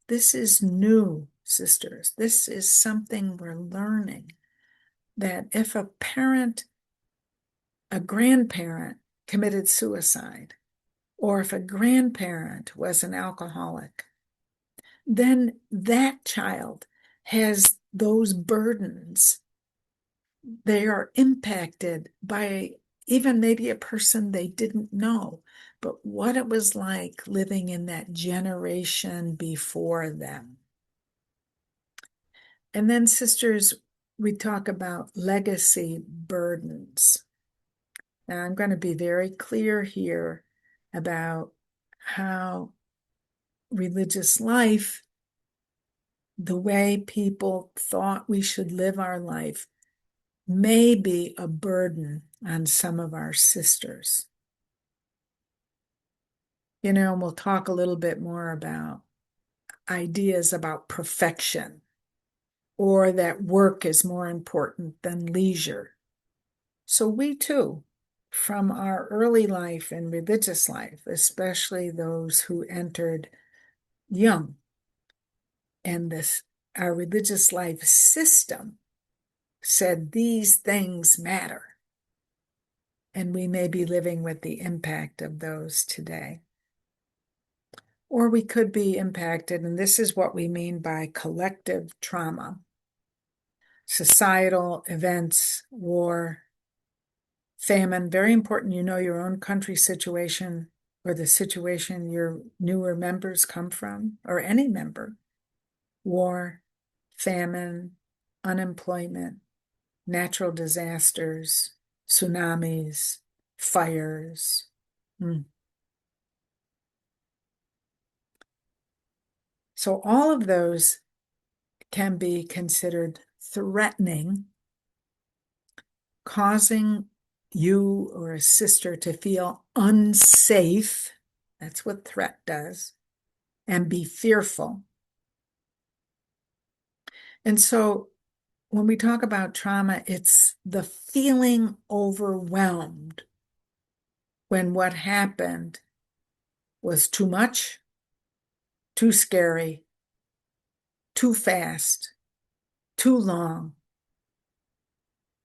This is new, sisters. This is something we're learning, that if a grandparent committed suicide, or if a grandparent was an alcoholic, then that child has those burdens. They are impacted by even maybe a person they didn't know, but what it was like living in that generation before them. And then, sisters, we talk about legacy burdens. Now, I'm going to be very clear here about how religious life, the way people thought we should live our life, may be a burden on some of our sisters. And we'll talk a little bit more about ideas about perfection, or that work is more important than leisure. So we too, from our early life and religious life, especially those who entered young, and our religious life system said these things matter. And we may be living with the impact of those today. Or we could be impacted, and this is what we mean by collective trauma: societal events, war, famine. Very important you know your own country situation, or the situation your newer members come from, or any member. War, famine, unemployment, natural disasters, tsunamis, fires. So all of those can be considered threatening, causing you or a sister to feel unsafe. That's what threat does. And be fearful. And so when we talk about trauma, it's the feeling overwhelmed when what happened was too much, too scary, too fast, too long,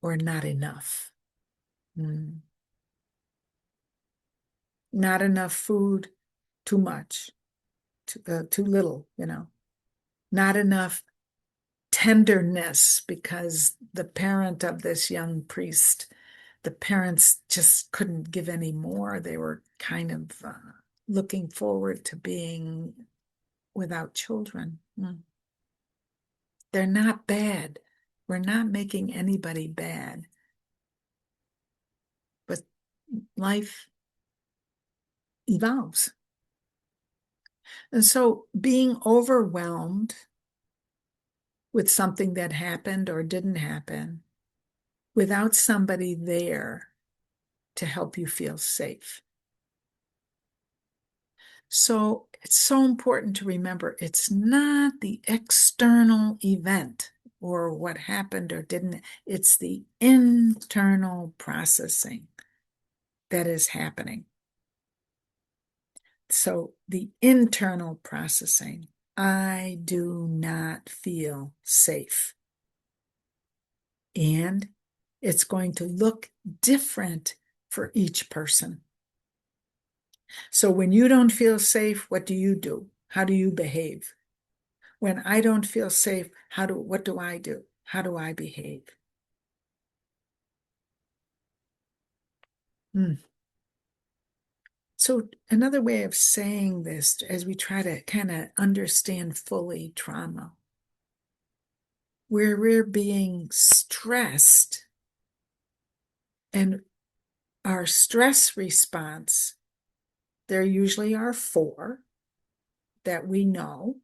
or not enough. Not enough food, too much, too little, Not enough tenderness because the parent of this young priest, the parents just couldn't give any more. They were kind of looking forward to being without children. They're not bad. We're not making anybody bad. But life evolves. And so being overwhelmed with something that happened or didn't happen without somebody there to help you feel safe. So it's so important to remember it's not the external event or what happened or didn't. It's the internal processing that is happening. So the internal processing, I do not feel safe. And it's going to look different for each person. So when you don't feel safe, what do? How do you behave? When I don't feel safe, what do I do? How do I behave? So another way of saying this, as we try to kind of understand fully trauma, where we're being stressed and our stress response, there usually are 4 that we know.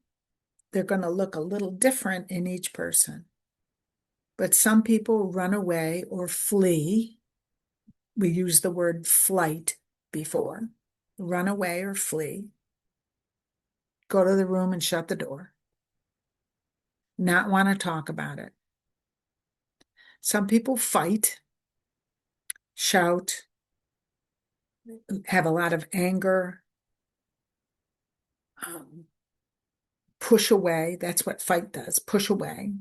They're going to look a little different in each person. But some people run away or flee. We used the word flight before. Run away or flee. Go to the room and shut the door. Not want to talk about it. Some people fight, shout, have a lot of anger, push away. That's what fight does, push away.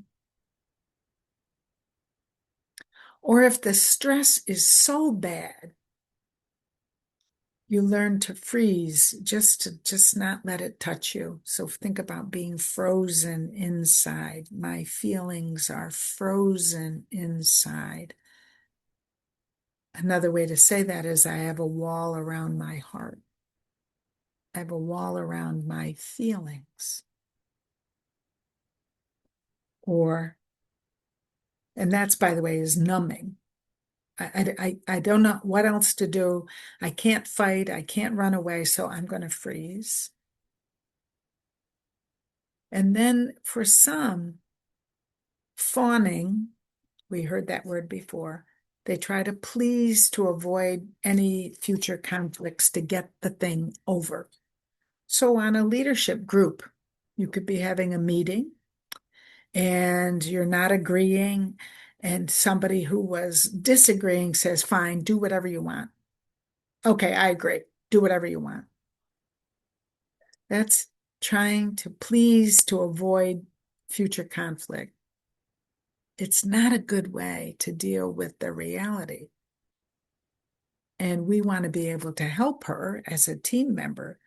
Or if the stress is so bad, you learn to freeze, just not let it touch you. So think about being frozen inside. My feelings are frozen inside. Another way to say that is I have a wall around my heart. I have a wall around my feelings. And that's, by the way, is numbing. I don't know what else to do. I can't fight. I can't run away. So I'm going to freeze. And then for some, fawning, we heard that word before, they try to please to avoid any future conflicts to get the thing over. So on a leadership group, you could be having a meeting and you're not agreeing, and somebody who was disagreeing says, fine, do whatever you want. Okay, I agree. Do whatever you want. That's trying to please to avoid future conflict. It's not a good way to deal with the reality. And we want to be able to help her as a team member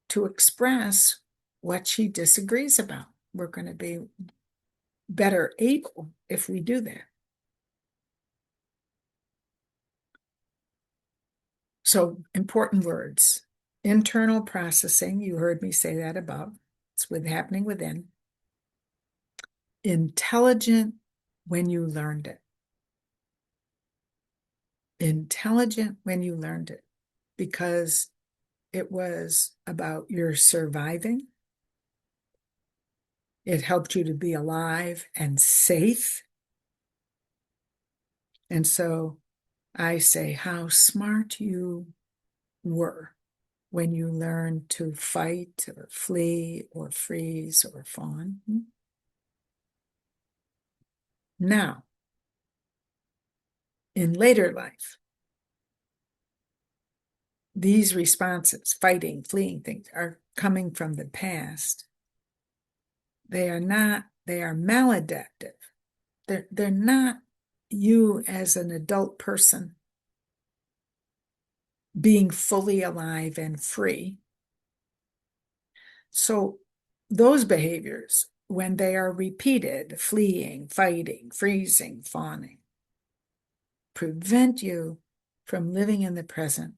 to express what she disagrees about. We're going to be better able if we do that. So important words. Internal processing, you heard me say that above. It's happening within. Intelligent when you learned it. Intelligent when you learned it, because it was about your surviving. It helped you to be alive and safe. And so I say how smart you were when you learned to fight or flee or freeze or fawn. Now, in later life, these responses, fighting, fleeing things, are coming from the past. They are maladaptive. They're not you as an adult person being fully alive and free. So those behaviors when they are repeated, fleeing, fighting, freezing, fawning, prevent you from living in the present,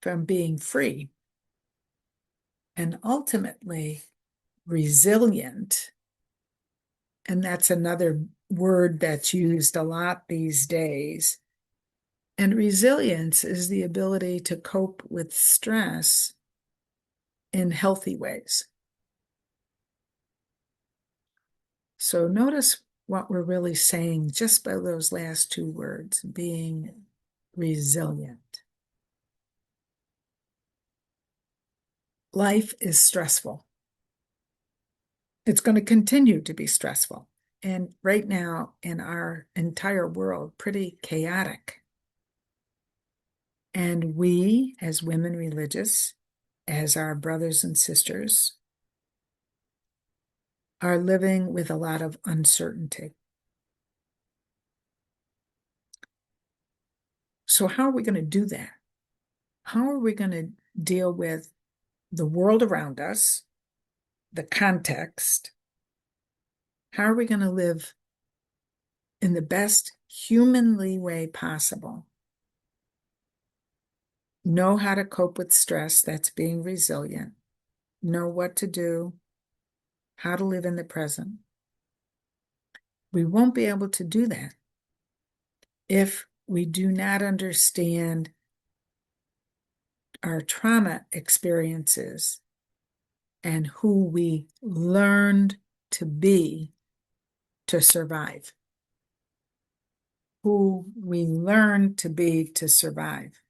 from being free, and ultimately resilient. And that's another word that's used a lot these days. And resilience is the ability to cope with stress in healthy ways. So notice what we're really saying just by those last two words, being resilient. Life is stressful. It's going to continue to be stressful. And right now in our entire world, pretty chaotic. And we, as women religious, as our brothers and sisters, are living with a lot of uncertainty. So how are we going to do that? How are we going to deal with the world around us, the context? How are we going to live in the best humanly way possible? Know how to cope with stress, that's being resilient. Know what to do, how to live in the present. We won't be able to do that if we do not understand our trauma experiences and who we learned to be to survive. Who we learned to be to survive.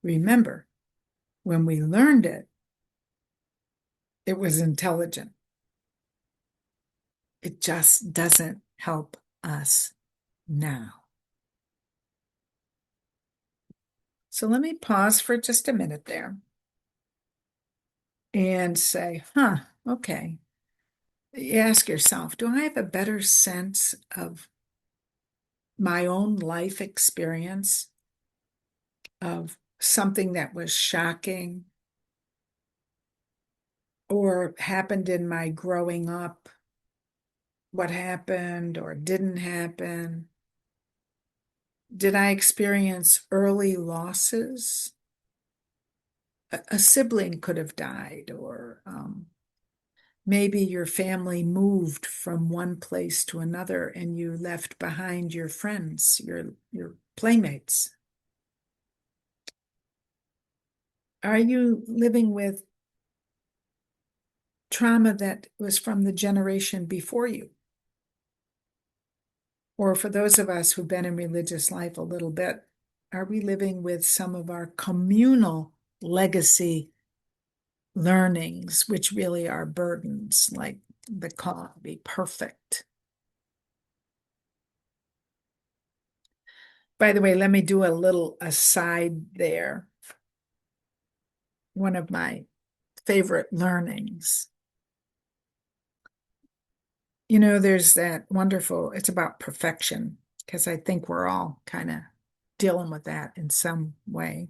Remember, when we learned it, it was intelligent. It just doesn't help us now. So let me pause for just a minute there and say, okay. You ask yourself, do I have a better sense of my own life experience, of something that was shocking or happened in my growing up? What happened or didn't happen? Did I experience early losses? A sibling could have died, or maybe your family moved from one place to another and you left behind your friends, your playmates. Are you living with trauma that was from the generation before you? Or for those of us who've been in religious life a little bit, are we living with some of our communal legacy learnings, which really are burdens, like the call to be perfect? By the way, let me do a little aside there. One of my favorite learnings. You know, there's that wonderful, it's about perfection, because I think we're all kind of dealing with that in some way.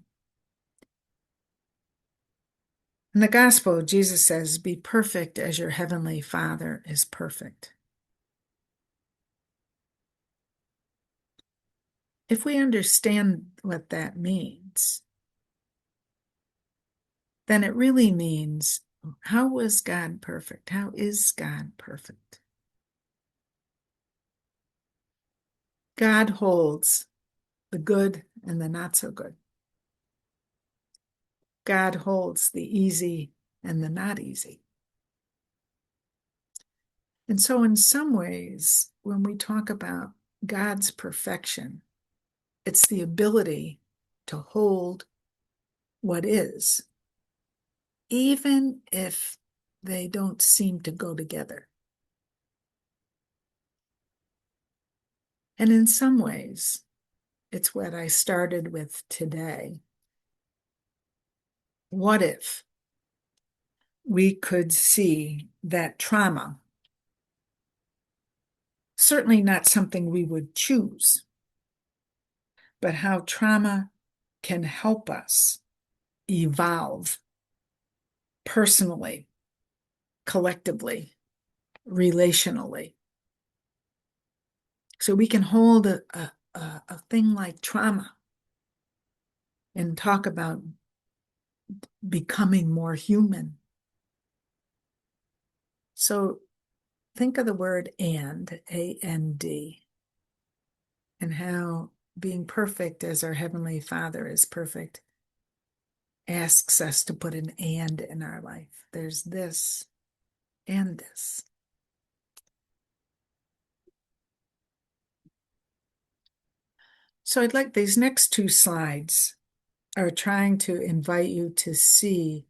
In the gospel, Jesus says, be perfect as your heavenly Father is perfect. If we understand what that means, then it really means, how was God perfect? How is God perfect? God holds the good and the not so good. God holds the easy and the not easy. And so in some ways, when we talk about God's perfection, it's the ability to hold what is, even if they don't seem to go together. And in some ways, it's what I started with today. What if we could see that trauma, certainly not something we would choose, but how trauma can help us evolve personally collectively, relationally. So we can hold a thing like trauma and talk about becoming more human. So think of the word and, A-N-D, and how being perfect as our Heavenly Father is perfect asks us to put an and in our life. There's this and this. So I'd like these next two slides are trying to invite you to see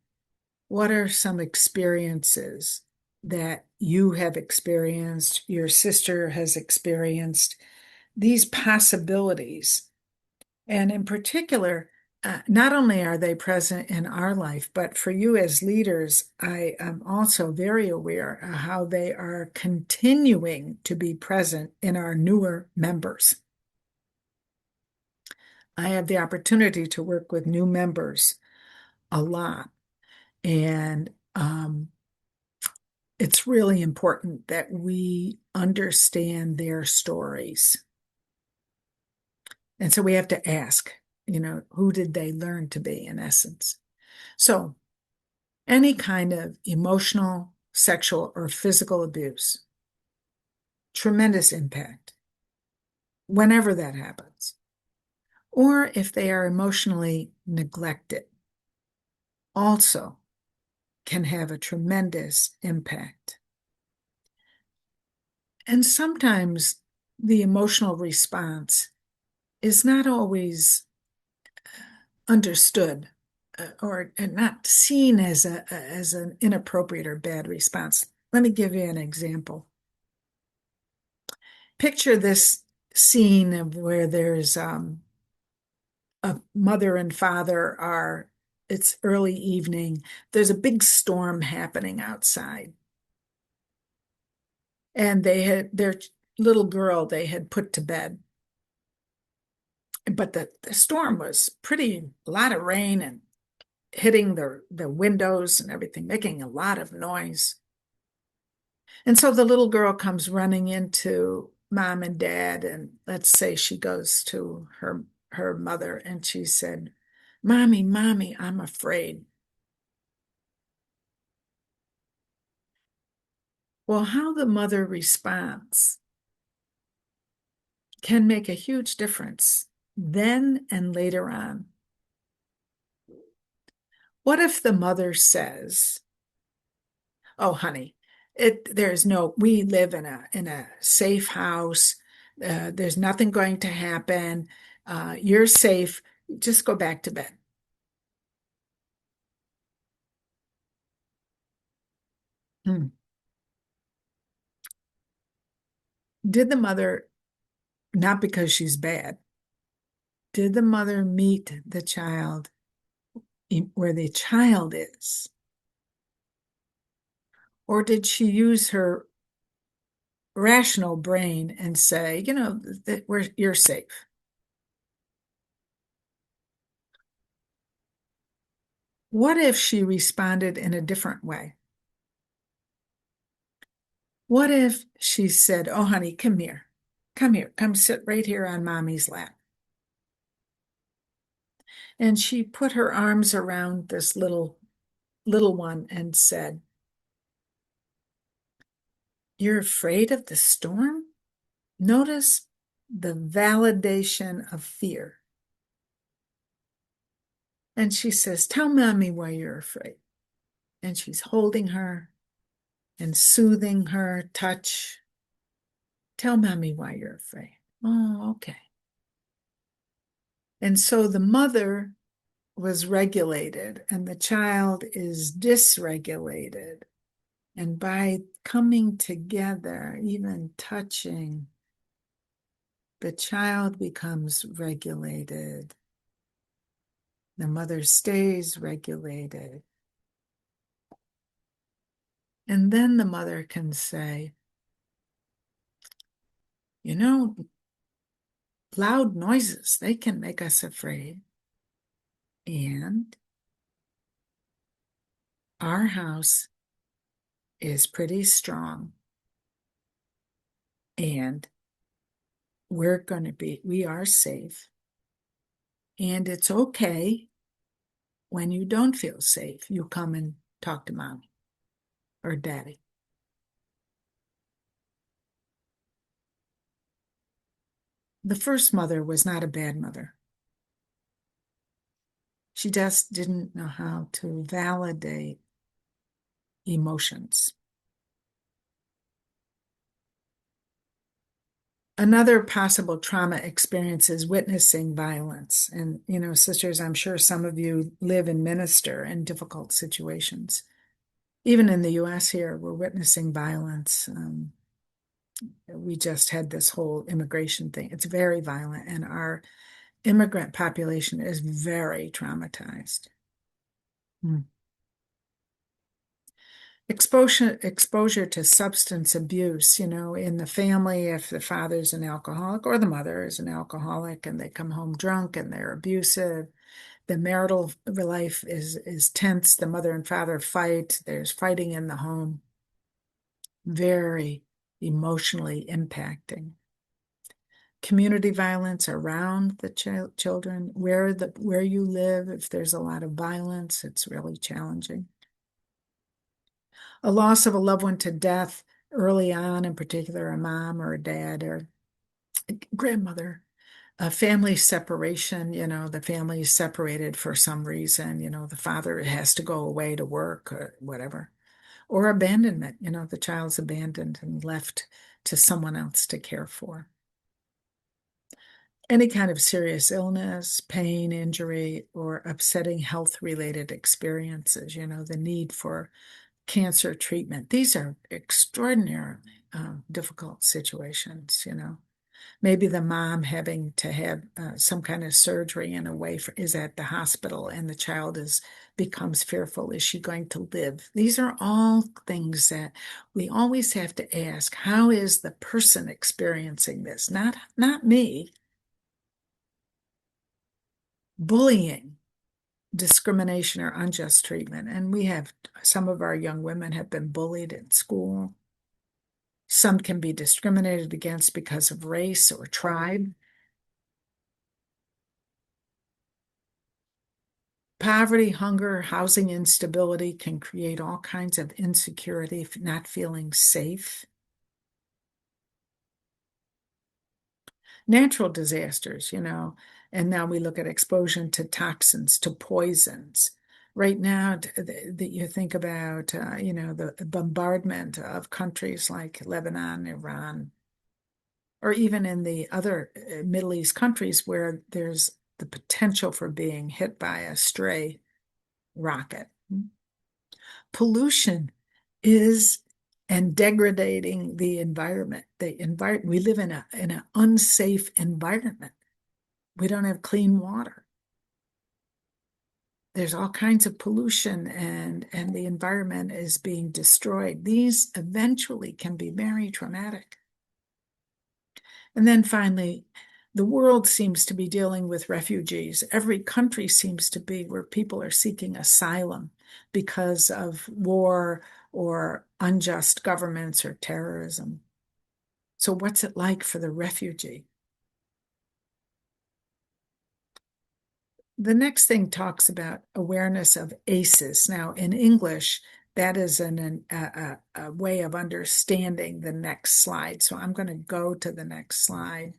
what are some experiences that you have experienced, your sister has experienced, these possibilities. And in particular, not only are they present in our life, but for you as leaders, I am also very aware of how they are continuing to be present in our newer members. I have the opportunity to work with new members a lot. And it's really important that we understand their stories. And so we have to ask, who did they learn to be in essence? So any kind of emotional, sexual, or physical abuse, tremendous impact whenever that happens. Or if they are emotionally neglected, also can have a tremendous impact. And sometimes the emotional response is not always understood or not seen as an inappropriate or bad response. Let me give you an example. Picture this scene of where there's a mother and father it's early evening. There's a big storm happening outside. And they had their little girl they had put to bed. But the storm was a lot of rain and hitting the windows and everything, making a lot of noise. And so the little girl comes running into mom and dad, and let's say she goes to her mother and she said, Mommy, I'm afraid. Well, how the mother responds can make a huge difference then and later on. What if the mother says, oh, honey, we live in a safe house. There's nothing going to happen. You're safe. Just go back to bed. Did the mother, not because she's bad, did the mother meet the child where the child is? Or did she use her rational brain and say, you're safe? What if she responded in a different way? What if she said, oh, honey, come here, come sit right here on mommy's lap. And she put her arms around this little one and said, you're afraid of the storm? Notice the validation of fear. And she says, tell mommy why you're afraid. And she's holding her and soothing her touch. Tell mommy why you're afraid. Oh, okay. And so the mother was regulated and the child is dysregulated. And by coming together, even touching, the child becomes regulated. The mother stays regulated. And then the mother can say, loud noises, they can make us afraid. And our house is pretty strong. And we are safe. And it's okay when you don't feel safe. You come and talk to mommy or daddy. The first mother was not a bad mother. She just didn't know how to validate emotions. Another possible trauma experience is witnessing violence. And, sisters, I'm sure some of you live and minister in difficult situations. Even in the US here, we're witnessing violence. We just had this whole immigration thing. It's very violent, and our immigrant population is very traumatized. Exposure to substance abuse, in the family, if the father's an alcoholic or the mother is an alcoholic and they come home drunk and they're abusive, the marital life is tense, the mother and father fight, there's fighting in the home. Very emotionally impacting. Community violence around the children, where you live, if there's a lot of violence, it's really challenging. A loss of a loved one to death early on, in particular a mom or a dad or a grandmother. A family separation, the family is separated for some reason, the father has to go away to work or whatever. Or abandonment, the child's abandoned and left to someone else to care for. Any kind of serious illness, pain, injury, or upsetting health-related experiences, the need for cancer treatment. These are extraordinarily difficult situations, Maybe the mom having to have some kind of surgery in a way is at the hospital and the child becomes fearful. Is she going to live? These are all things that we always have to ask. How is the person experiencing this? Not me. Bullying, discrimination, or unjust treatment. And some of our young women have been bullied in school. Some can be discriminated against because of race or tribe. Poverty, hunger, housing instability can create all kinds of insecurity, not feeling safe. Natural disasters, and now we look at exposure to toxins, to poisons. Right now, that you think about, the bombardment of countries like Lebanon, Iran, or even in the other Middle East countries where there's the potential for being hit by a stray rocket. Pollution and degrading the environment. We live in an unsafe environment. We don't have clean water. There's all kinds of pollution and the environment is being destroyed. These eventually can be very traumatic. And then finally, the world seems to be dealing with refugees. Every country seems to be where people are seeking asylum because of war or unjust governments or terrorism. So what's it like for the refugee? The next thing talks about awareness of ACEs. Now, in English, that is a way of understanding the next slide. So I'm going to go to the next slide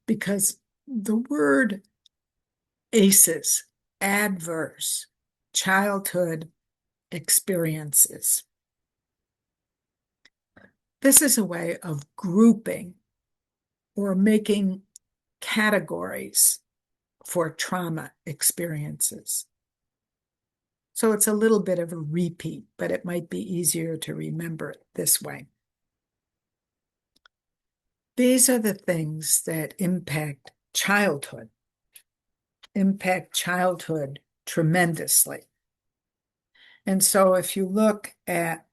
because the word ACEs, adverse childhood experiences. This is a way of grouping or making categories for trauma experiences. So it's a little bit of a repeat, but it might be easier to remember it this way. These are the things that impact childhood tremendously. And so if you look at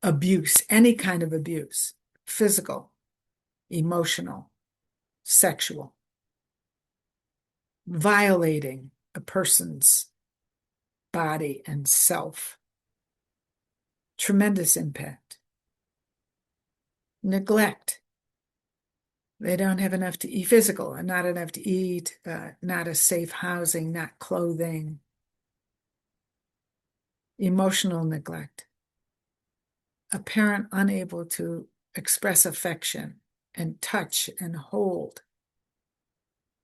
abuse, any kind of abuse, physical, emotional, sexual, violating a person's body and self, tremendous impact. Neglect. They don't have enough to eat, physical, and not enough to eat, not a safe housing, not clothing. Emotional neglect. A parent unable to express affection and touch and hold,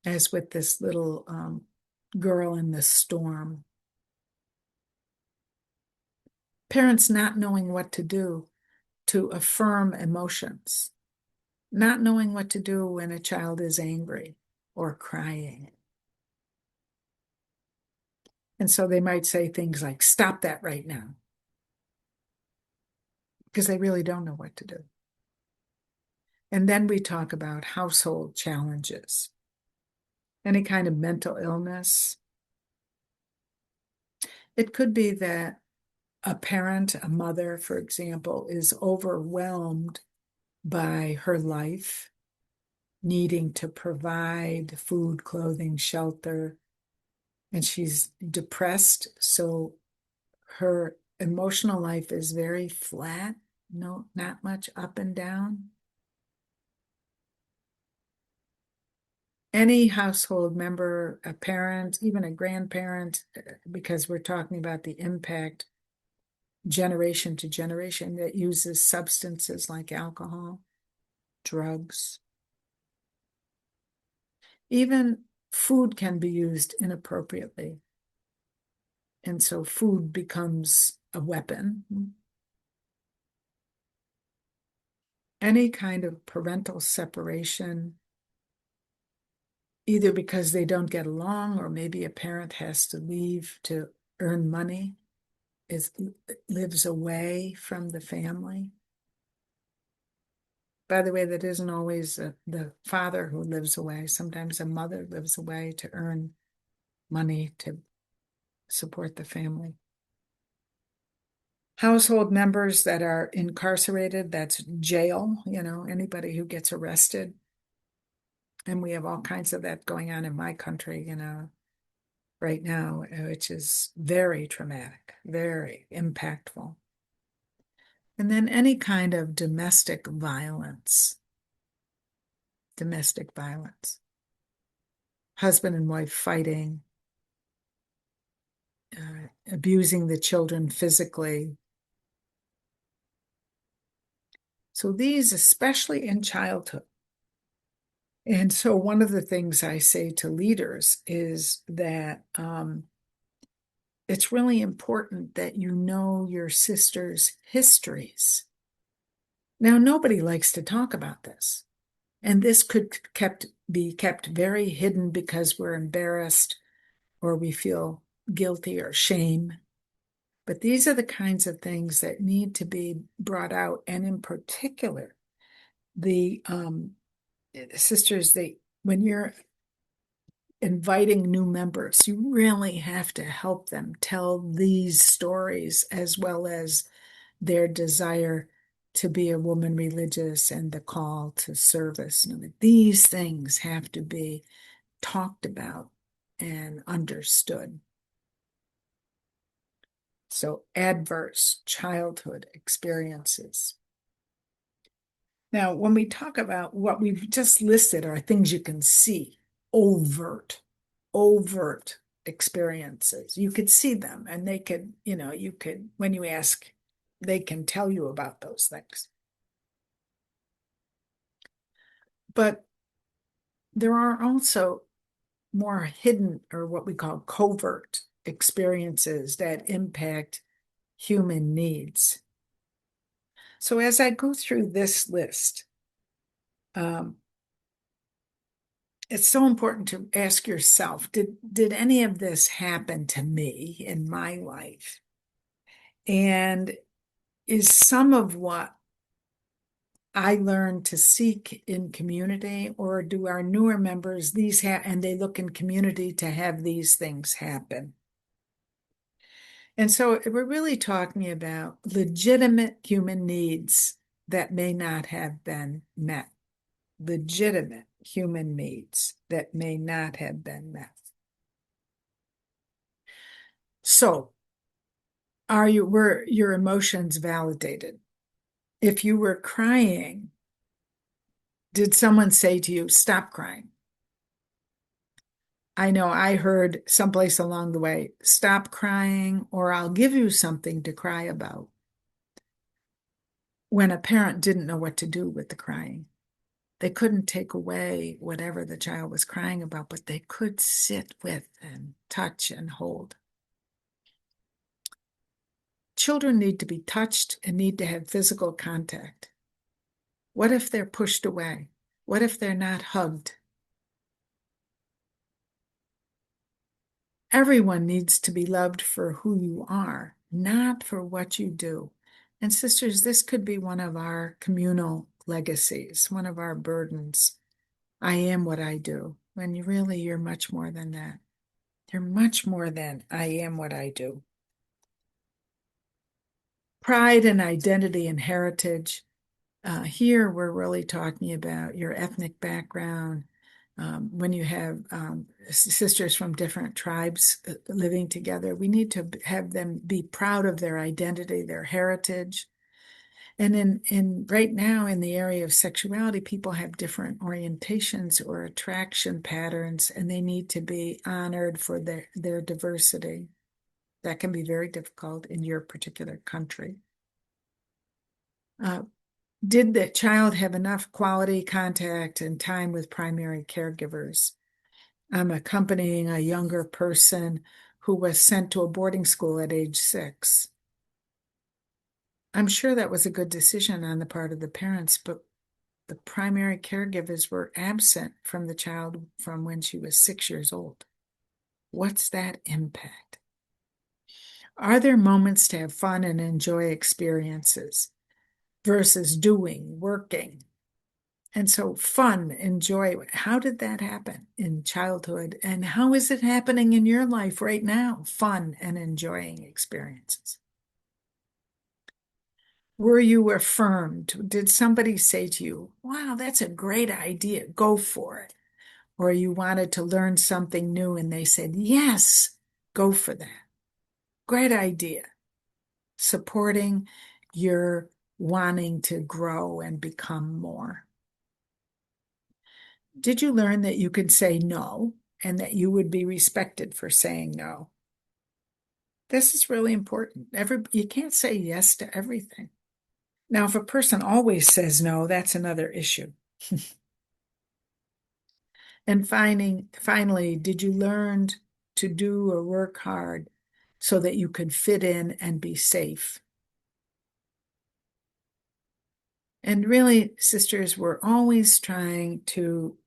as with this little girl in the storm. Parents not knowing what to do to affirm emotions, not knowing what to do when a child is angry or crying. And so they might say things like, stop that right now, because they really don't know what to do. And then we talk about household challenges, any kind of mental illness. It could be that a parent, a mother, for example, is overwhelmed by her life, needing to provide food, clothing, shelter, and she's depressed, so her emotional life is very flat, not much up and down. Any household member, a parent, even a grandparent, because we're talking about the impact generation to generation, that uses substances like alcohol, drugs. Even food can be used inappropriately. And so food becomes a weapon. Any kind of parental separation, either because they don't get along, or maybe a parent has to leave to earn money, lives away from the family. By the way, that isn't always the father who lives away. Sometimes a mother lives away to earn money to support the family. Household members that are incarcerated, that's jail, anybody who gets arrested. And we have all kinds of that going on in my country, right now, which is very traumatic, very impactful. And then any kind of domestic violence. Husband and wife fighting, abusing the children physically. So these, especially in childhood. And so one of the things I say to leaders is that it's really important that you know your sister's histories. Now, nobody likes to talk about this. And this could be kept very hidden because we're embarrassed or we feel guilty or shame. But these are the kinds of things that need to be brought out. And in particular, the sisters, when you're inviting new members, you really have to help them tell these stories, as well as their desire to be a woman religious and the call to service. These things have to be talked about and understood. So adverse childhood experiences. Now, when we talk about what we've just listed are things you can see, overt experiences. You could see them, and they could, when you ask, they can tell you about those things. But there are also more hidden, or what we call covert experiences that impact human needs. So as I go through this list, it's so important to ask yourself, did any of this happen to me in my life? And is some of what I learned to seek in community, or do our newer members and they look in community to have these things happen? And so we're really talking about legitimate human needs that may not have been met. Legitimate human needs that may not have been met. So were your emotions validated? If you were crying, did someone say to you, stop crying? I know I heard someplace along the way, stop crying, or I'll give you something to cry about, when a parent didn't know what to do with the crying. They couldn't take away whatever the child was crying about, but they could sit with and touch and hold. Children need to be touched and need to have physical contact. What if they're pushed away? What if they're not hugged? Everyone needs to be loved for who you are, not for what you do. And sisters, this could be one of our communal legacies, one of our burdens. I am what I do, when you're much more than that. You're much more than I am what I do. Pride and identity and heritage. Here, we're really talking about your ethnic background. When you have sisters from different tribes living together, we need to have them be proud of their identity, their heritage. And in right now, in the area of sexuality, people have different orientations or attraction patterns, and they need to be honored for their diversity. That can be very difficult in your particular country. Did the child have enough quality contact and time with primary caregivers? I'm accompanying a younger person who was sent to a boarding school at age 6. I'm sure that was a good decision on the part of the parents, but the primary caregivers were absent from the child from when she was 6 years old. What's that impact? Are there moments to have fun and enjoy experiences versus doing, working? And so fun, enjoy, how did that happen in childhood? And how is it happening in your life right now? Fun and enjoying experiences. Were you affirmed? Did somebody say to you, wow, that's a great idea, go for it? Or you wanted to learn something new and they said, yes, go for that. Great idea. Supporting your wanting to grow and become more. Did you learn that you could say no and that you would be respected for saying no? This is really important. You can't say yes to everything. Now, if a person always says no, that's another issue. And finally, did you learn to do or work hard so that you could fit in and be safe? And really, sisters, we're always trying to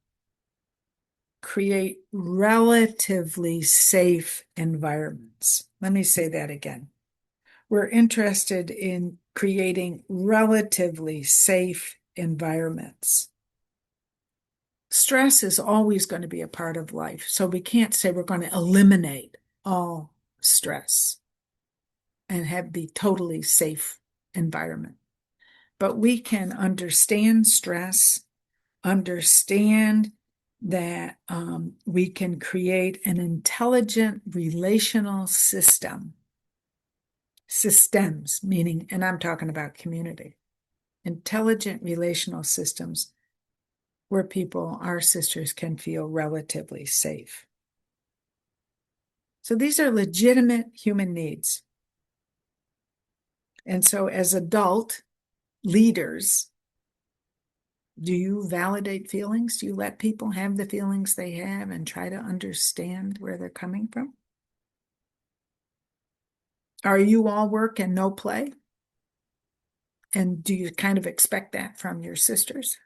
create relatively safe environments. Let me say that again. We're interested in creating relatively safe environments. Stress is always going to be a part of life, so we can't say we're going to eliminate all stress and be totally safe environment. But we can understand stress, understand that we can create an intelligent relational systems, meaning, and I'm talking about community, intelligent relational systems where people, our sisters, can feel relatively safe. So these are legitimate human needs. And so as adult leaders, do you validate feelings? Do you let people have the feelings they have and try to understand where they're coming from? Are you all work and no play? And do you kind of expect that from your sisters?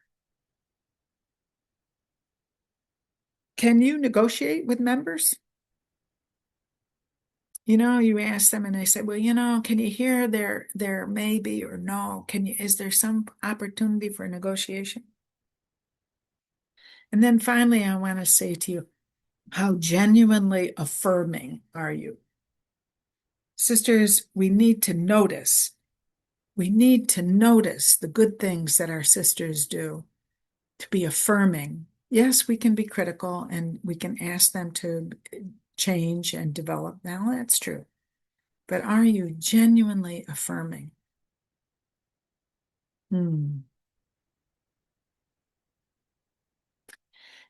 Can you negotiate with members? You ask them and they say, well, can you hear their maybe or no? Is there some opportunity for negotiation? And then finally, I want to say to you, how genuinely affirming are you? Sisters, we need to notice. We need to notice the good things that our sisters do, to be affirming. Yes, we can be critical and we can ask them to change and develop. Now, that's true. but are you genuinely affirming? And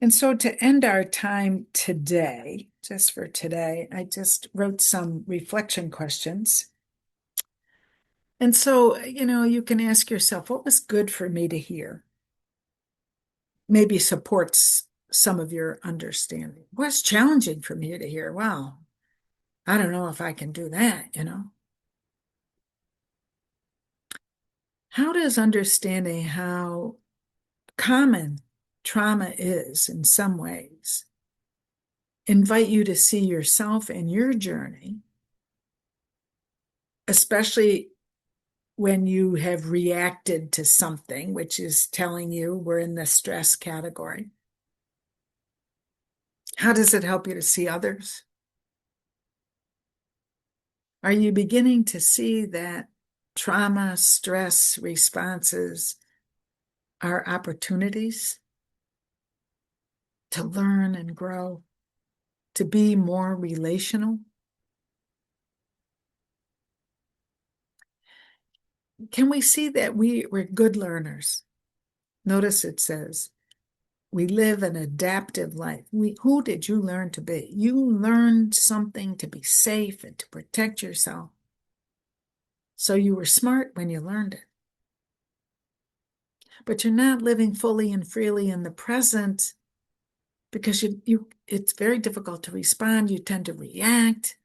so to end our time today, just for today, I just wrote some reflection questions. And so, you can ask yourself, what was good for me to hear? Maybe supports some of your understanding. What's challenging for me to hear? Wow, I don't know if I can do that, How does understanding how common trauma is in some ways invite you to see yourself and your journey, especially when you have reacted to something, which is telling you we're in the stress category? How does it help you to see others? Are you beginning to see that trauma, stress responses are opportunities to learn and grow, to be more relational? Can we see that we're good learners? Notice it says, we live an adaptive life. Who did you learn to be? You learned something to be safe and to protect yourself. So you were smart when you learned it. But you're not living fully and freely in the present because it's very difficult to respond. You tend to react.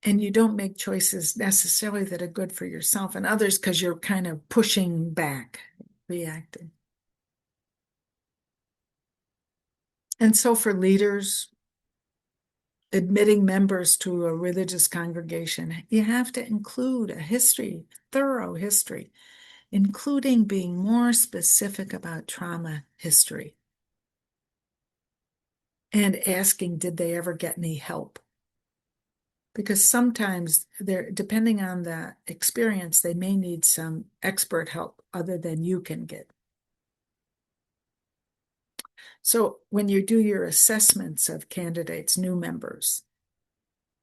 And you don't make choices necessarily that are good for yourself and others because you're kind of pushing back, reacting. And so for leaders, admitting members to a religious congregation, you have to include a history, thorough history, including being more specific about trauma history and asking, did they ever get any help? Because sometimes depending on the experience, they may need some expert help other than you can get. So when you do your assessments of candidates, new members,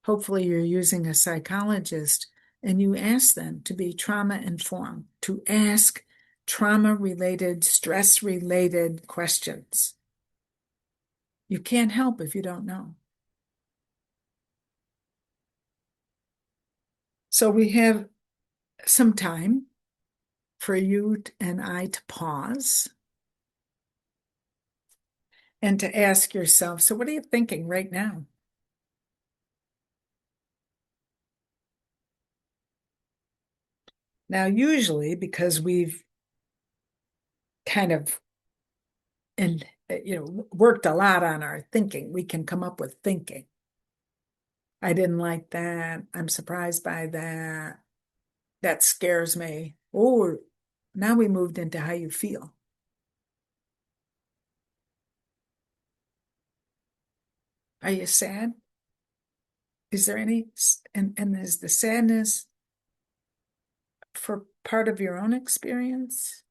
hopefully you're using a psychologist and you ask them to be trauma informed, to ask trauma-related, stress-related questions. You can't help if you don't know. So we have some time for you and I to pause and to ask yourself, so what are you thinking right now? Now, usually, because we've kind of worked a lot on our thinking, we can come up with thinking. I didn't like that. I'm surprised by that. That scares me. Oh, now we moved into how you feel. Are you sad? Is there any, and is the sadness for part of your own experience?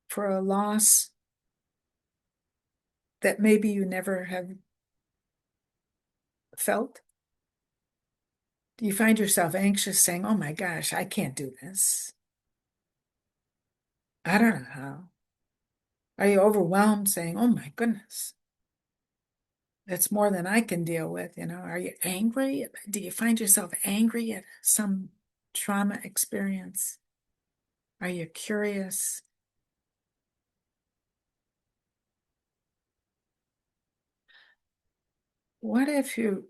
For a loss that maybe you never have felt? Do you find yourself anxious saying, oh my gosh, I can't do this? I don't know how. Are you overwhelmed saying, oh my goodness, that's more than I can deal with? Are you angry? Do you find yourself angry at some trauma experience? Are you curious? What if you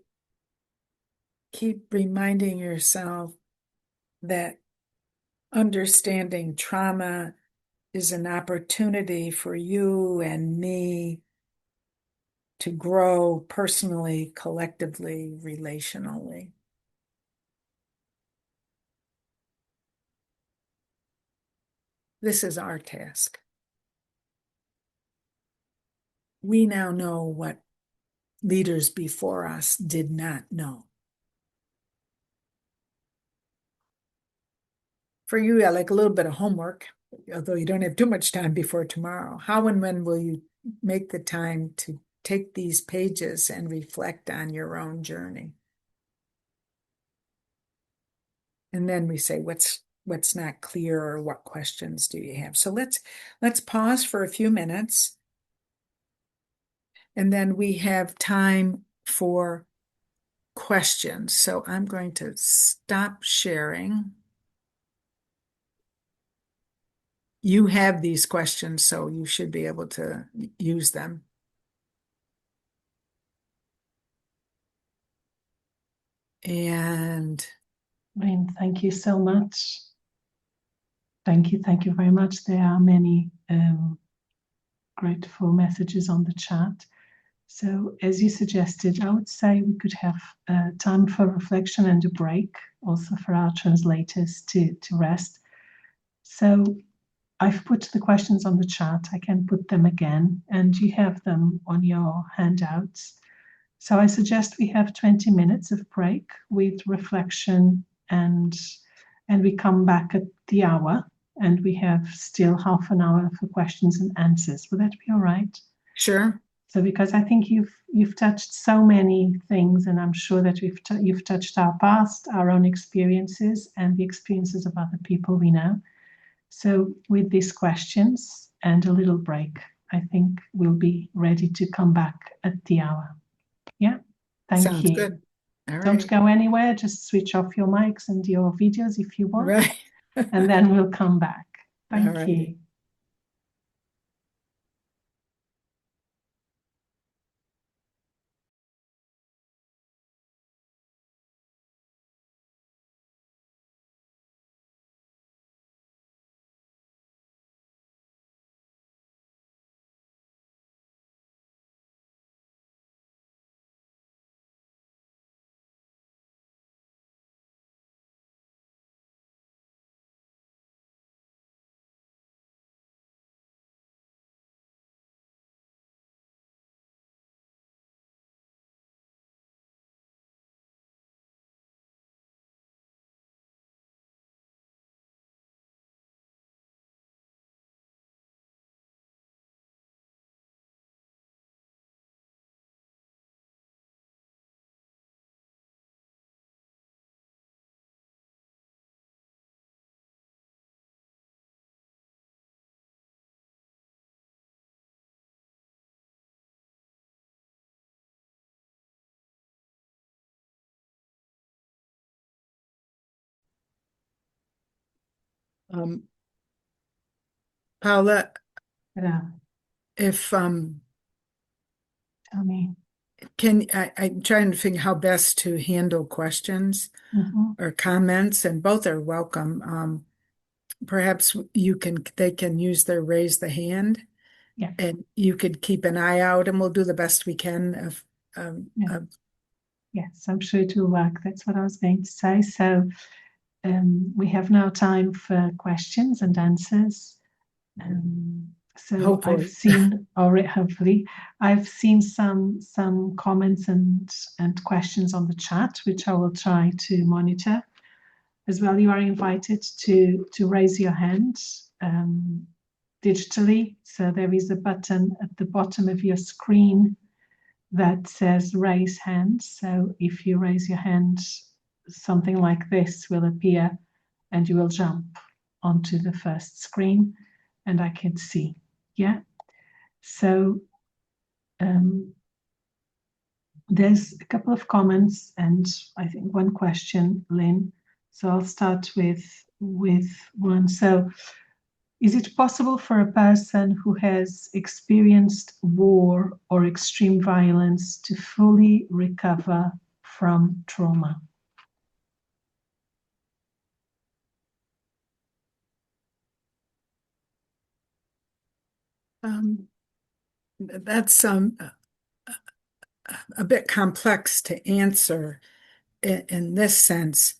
keep reminding yourself that understanding trauma is an opportunity for you and me to grow personally, collectively, relationally? This is our task. We now know what leaders before us did not know. For you, I like a little bit of homework, although you don't have too much time before tomorrow. How and when will you make the time to take these pages and reflect on your own journey. And then we say, what's not clear, or what questions do you have? So let's pause for a few minutes. And then we have time for questions. So I'm going to stop sharing. You have these questions, so you should be able to use them. And Lynn, thank you so much. Thank you very much. There are many grateful messages on the chat. So as you suggested, I would say we could have time for reflection and a break, also for our translators to rest. So I've put the questions on the chat. I can put them again, and you have them on your handouts. So I suggest we have 20 minutes of break with reflection, and we come back at the hour, and we have still half an hour for questions and answers. Would that be all right? sure. So because I think you've touched so many things, and I'm sure that you've touched our past, our own experiences, and the experiences of other people we know. So with these questions and a little break, I think we'll be ready to come back at the hour. Yeah, thank Sounds you. good. All Don't right. go anywhere. Just switch off your mics and your videos if you want, Right. and then we'll come back. Thank All righty. you. Paula, Yeah, if tell me. I'm trying to figure how best to handle questions or comments, and both are welcome. Perhaps they can use their raise the hand, Yeah. and you could keep an eye out, and we'll do the best we can Yeah. Yes, I'm sure it will work. That's what I was going to say. So we have now time for questions and answers. So Hopefully. I've seen already, hopefully, I've seen some comments and questions on the chat, which I will try to monitor. As well, you are invited to raise your hand digitally. So there is a button at the bottom of your screen that says raise hand. So if you raise your hand, something like this will appear, and you will jump onto the first screen, and I can see. Yeah. So there's a couple of comments and I think one question, Lynn. So I'll start with one. So is it possible for a person who has experienced war or extreme violence to fully recover from trauma? That's a bit complex to answer in this sense.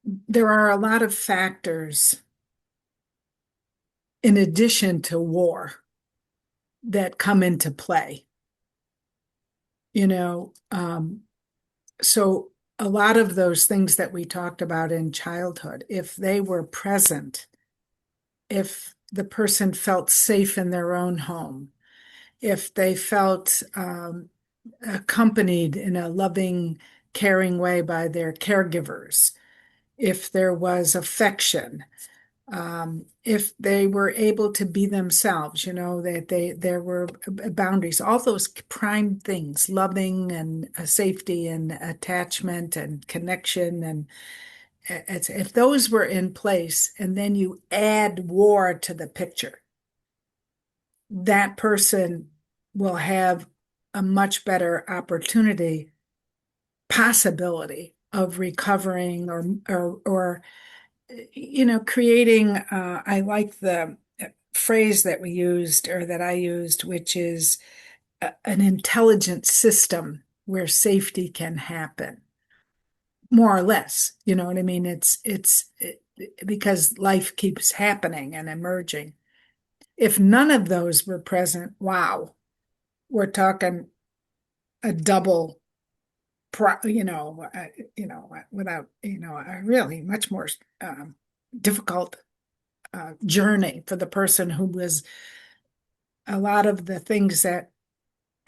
There are a lot of factors in addition to war that come into play. So a lot of those things that we talked about in childhood, if they were present, if the person felt safe in their own home, if they felt accompanied in a loving, caring way by their caregivers, if there was affection, if they were able to be themselves, that there were boundaries, all those prime things, loving and safety and attachment and connection, and if those were in place, and then you add war to the picture, that person will have a much better opportunity, possibility of recovering or creating, I like the phrase that we used, or that I used, which is an intelligent system where safety can happen, more or less. You know what I mean? It's because life keeps happening and emerging. If none of those were present, wow, we're talking a double, without, a really much more difficult journey for the person who was a lot of the things that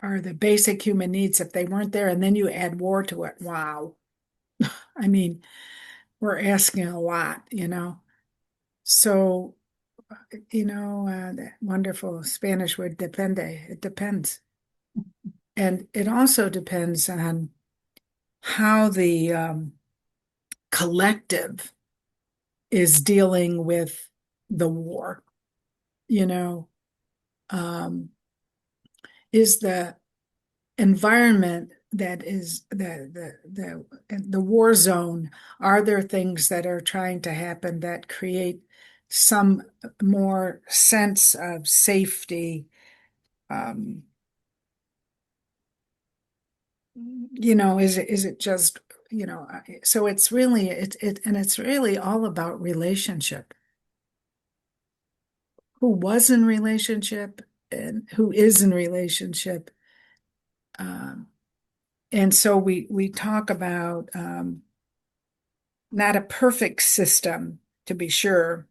are the basic human needs, if they weren't there, and then you add war to it. Wow. I mean, we're asking a lot, So, that wonderful Spanish word depende, it depends. And it also depends on how the collective is dealing with the war. Is the environment that is the war zone, are there things that are trying to happen that create some more sense of safety? Is it just, so it's really, it's really all about relationship. Who was in relationship and who is in relationship. And so we talk about not a perfect system, to be sure,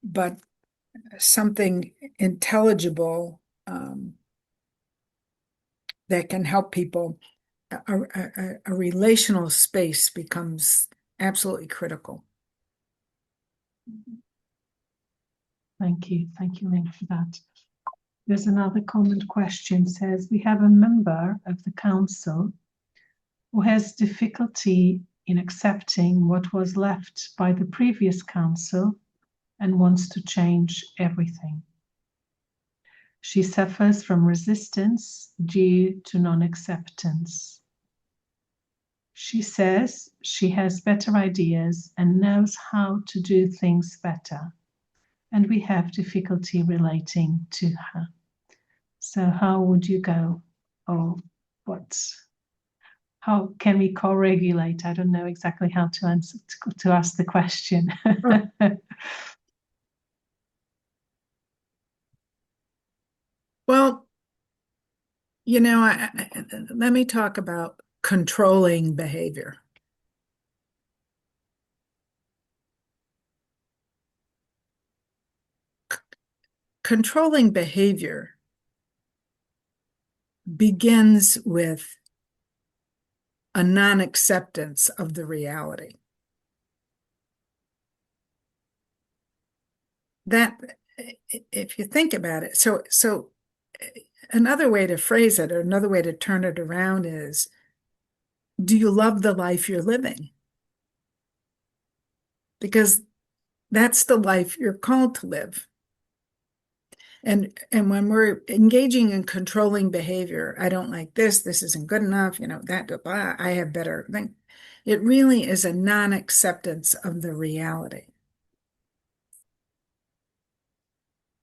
but something intelligible that can help people. A relational space becomes absolutely critical. Thank you, Lynn, for that. There's another comment question, says, we have a member of the council who has difficulty in accepting what was left by the previous council and wants to change everything. She suffers from resistance due to non-acceptance. She says she has better ideas and knows how to do things better, and we have difficulty relating to her. So how would you go? Or how can we co-regulate? I don't know exactly how to answer, to ask the question. Well, let me talk about controlling behavior. Controlling behavior begins with a non-acceptance of the reality. That, if you think about it, so another way to phrase it, or another way to turn it around is, do you love the life you're living? Because that's the life you're called to live. And when we're engaging in controlling behavior, I don't like this isn't good enough, that, I have better thing. It really is a non-acceptance of the reality.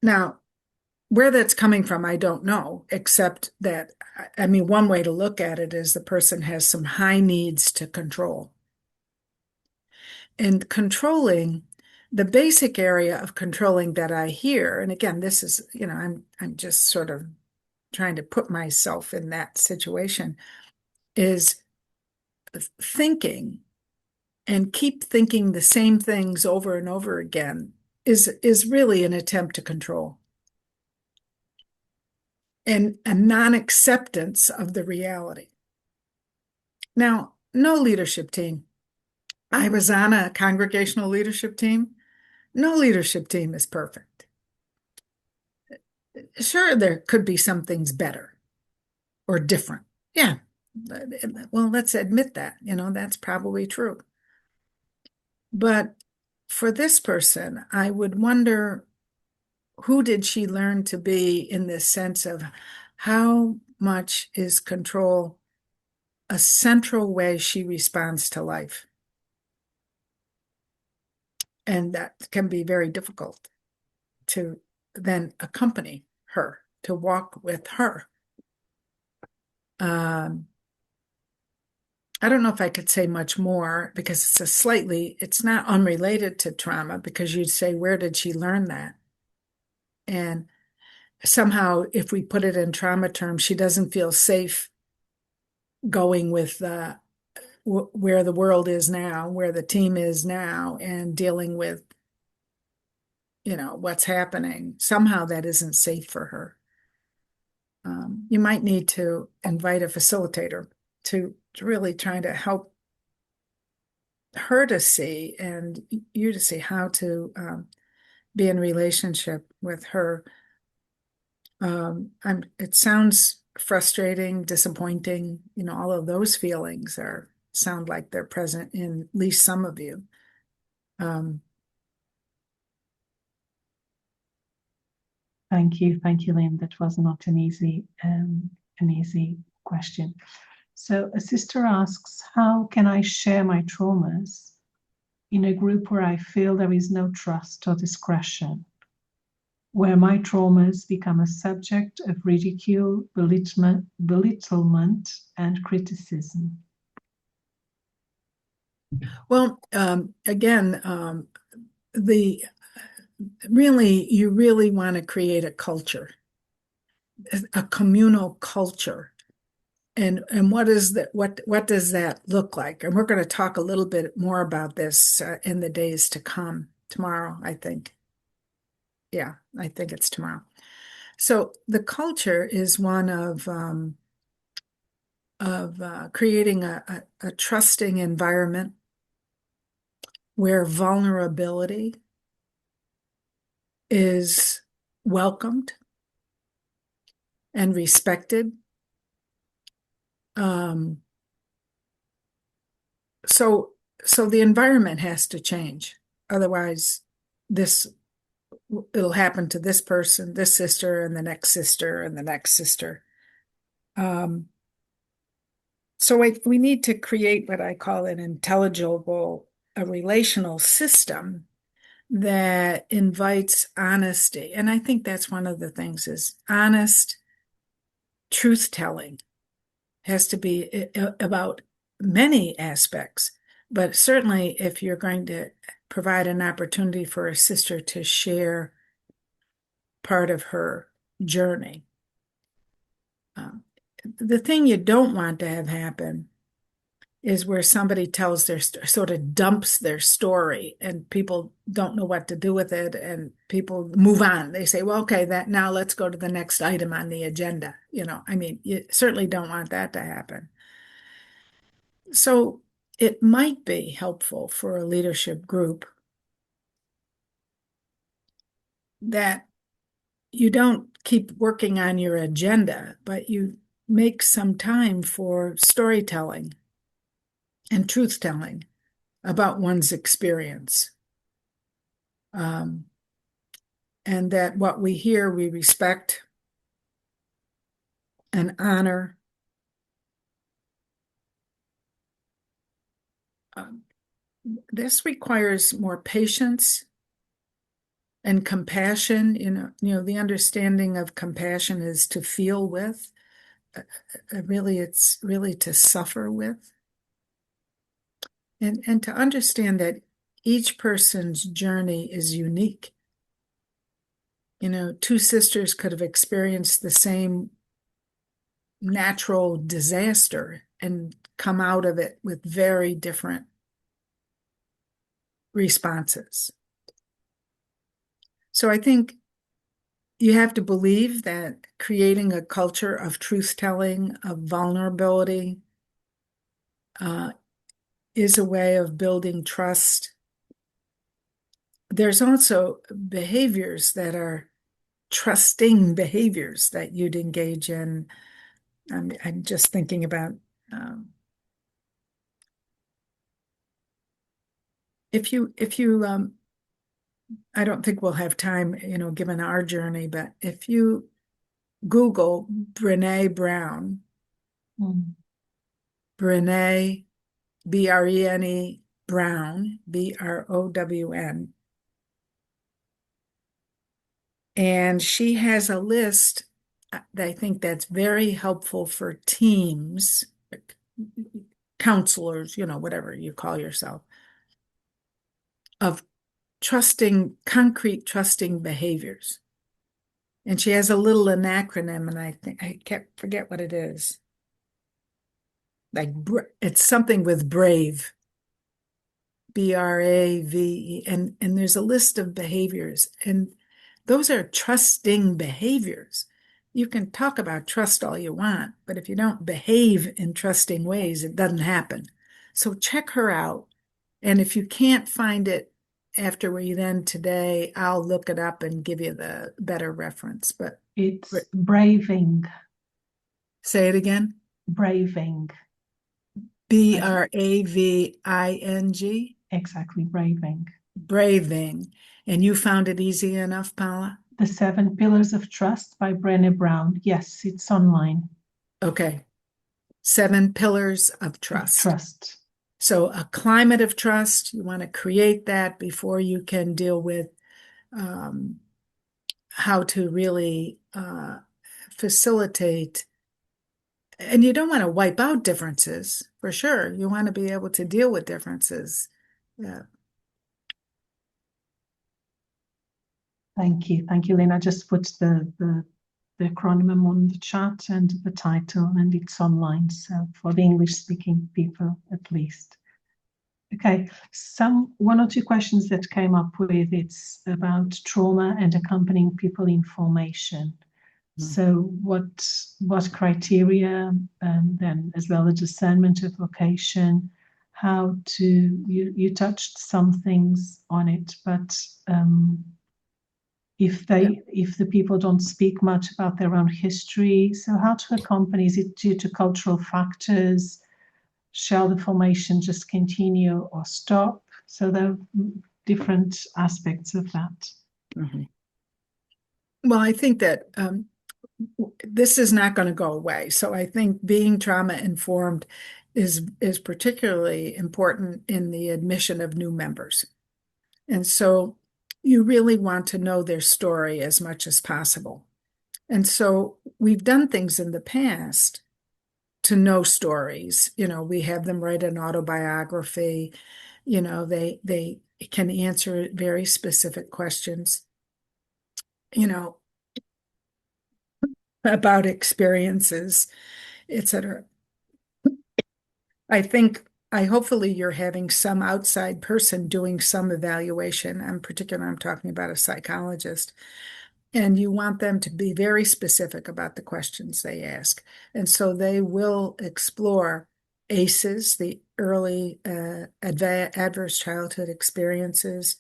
Now, where that's coming from, I don't know, except that, one way to look at it is the person has some high needs to control. And controlling, the basic area of controlling that I hear, and again, this is, I'm just sort of trying to put myself in that situation, is thinking and keep thinking the same things over and over again is really an attempt to control and a non-acceptance of the reality. Now, no leadership team. I was on a congregational leadership team. No leadership team is perfect. Sure, there could be some things better or different. Yeah. Well, let's admit that, that's probably true. But for this person, I would wonder, who did she learn to be in this sense of how much is control a central way she responds to life? And that can be very difficult to then accompany her, to walk with her. I don't know if I could say much more because it's not unrelated to trauma, because you'd say, where did she learn that? And somehow, if we put it in trauma terms, she doesn't feel safe going with where the world is now, where the team is now, and dealing with, what's happening. Somehow that isn't safe for her. You might need to invite a facilitator to really try to help her to see, and you to see, how to be in relationship with her. It sounds frustrating, disappointing, all of those feelings sound like they're present in at least some of you. Thank you, Lynn. That was not an easy question. So a sister asks, how can I share my traumas in a group where I feel there is no trust or discretion, where my traumas become a subject of ridicule, belittlement, and criticism? Well, again, you really want to create a culture, a communal culture. And what does that look like? And we're going to talk a little bit more about this in the days to come. Tomorrow, I think. Yeah, I think it's tomorrow. So the culture is one of creating a trusting environment where vulnerability is welcomed and respected. So the environment has to change. Otherwise, it'll happen to this person, this sister, and the next sister, and the next sister. So we need to create what I call a relational system that invites honesty. And I think that's one of the things, is honest truth-telling has to be about many aspects. But certainly, if you're going to provide an opportunity for a sister to share part of her journey, the thing you don't want to have happen is where somebody sort of dumps their story, and people don't know what to do with it, and people move on. They say, well, okay, now let's go to the next item on the agenda. You certainly don't want that to happen. So it might be helpful for a leadership group that you don't keep working on your agenda, but you make some time for storytelling and truth-telling about one's experience. And that what we hear, we respect and honor. This requires more patience and compassion. The understanding of compassion is to feel with. It's really to suffer with. And to understand that each person's journey is unique. Two sisters could have experienced the same natural disaster and come out of it with very different responses. So I think you have to believe that creating a culture of truth-telling, of vulnerability, is a way of building trust. There's also behaviors that are trusting behaviors that you'd engage in. I'm just thinking about if you I don't think we'll have time, given our journey, but if you Google Brene Brown, Brene, B-R-E-N-E, Brown, B-R-O-W-N, and she has a list that I think that's very helpful for teams, counselors, whatever you call yourself, of concrete trusting behaviors. And she has a little acronym, and I think I can't forget what it is. Like it's something with brave, B-R-A-V-E, and there's a list of behaviors, and those are trusting behaviors. You can talk about trust all you want, but if you don't behave in trusting ways, it doesn't happen. So check her out. And if you can't find it after we then today, I'll look it up and give you the better reference. But it's braving. Say it again. Braving. B-R-A-V-I-N-G. Exactly, braving. Braving. And you found it easy enough, Paula? The 7 Pillars of Trust by Brené Brown. Yes, it's online. Okay. 7 Pillars of Trust. Trust. So a climate of trust, you want to create that before you can deal with how to really facilitate. And you don't want to wipe out differences, for sure. You want to be able to deal with differences. Yeah. Thank you. Thank you, Lynn. I just put the acronym on the chat and the title, and it's online, so for the English-speaking people at least. Okay, one or two questions that came up with, it's about trauma and accompanying people in formation. So what criteria, then as well as discernment of vocation, how to, you touched some things on it, but if the people don't speak much about their own history, so how to accompany? Is it due to cultural factors? Shall the formation just continue or stop? So there are different aspects of that. Mm-hmm. Well, I think that this is not going to go away. So I think being trauma informed is particularly important in the admission of new members. And so you really want to know their story as much as possible. And so we've done things in the past to know stories. We have them write an autobiography. They can answer very specific questions, about experiences, etc. Hopefully you're having some outside person doing some evaluation. I'm talking about a psychologist, and you want them to be very specific about the questions they ask. And so they will explore ACEs, the early adverse childhood experiences.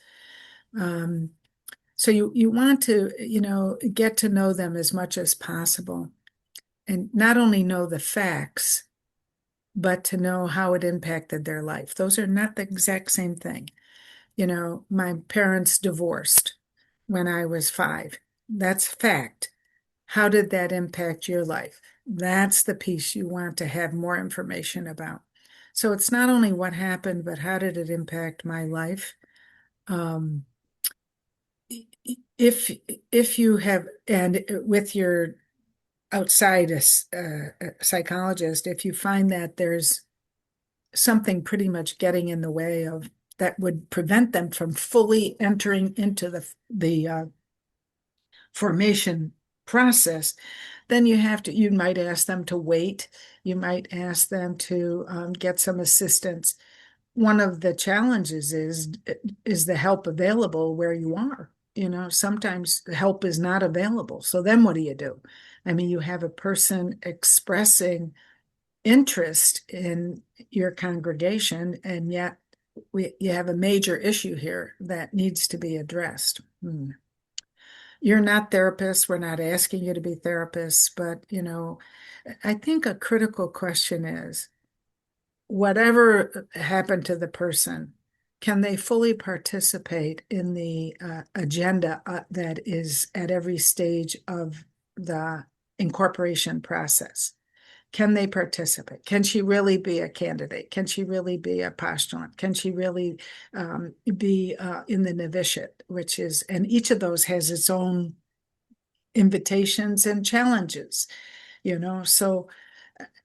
So you want to, get to know them as much as possible, and not only know the facts, but to know how it impacted their life. Those are not the exact same thing. My parents divorced when I was 5. That's fact. How did that impact your life? That's the piece you want to have more information about. So it's not only what happened, but how did it impact my life? If you have, and with your outside psychologist, if you find that there's something pretty much getting in the way of that would prevent them from fully entering into the formation process, then you might ask them to wait. You might ask them to get some assistance. One of the challenges is the help available where you are. Sometimes the help is not available. So then what do you do? I mean, you have a person expressing interest in your congregation, and yet you have a major issue here that needs to be addressed. You're not therapists. We're not asking you to be therapists, but, I think a critical question is, whatever happened to the person, can they fully participate in the agenda that is at every stage of the incorporation process? Can they participate? Can she really be a candidate? Can she really be a postulant? Can she really be in the novitiate, and each of those has its own invitations and challenges, so.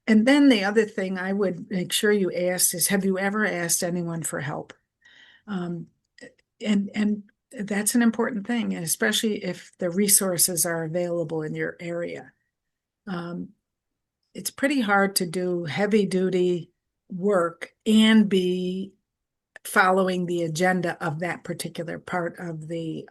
And then the other thing I would make sure you ask is, have you ever asked anyone for help? And that's an important thing, especially if the resources are available in your area. It's pretty hard to do heavy duty work and be following the agenda of that particular part of the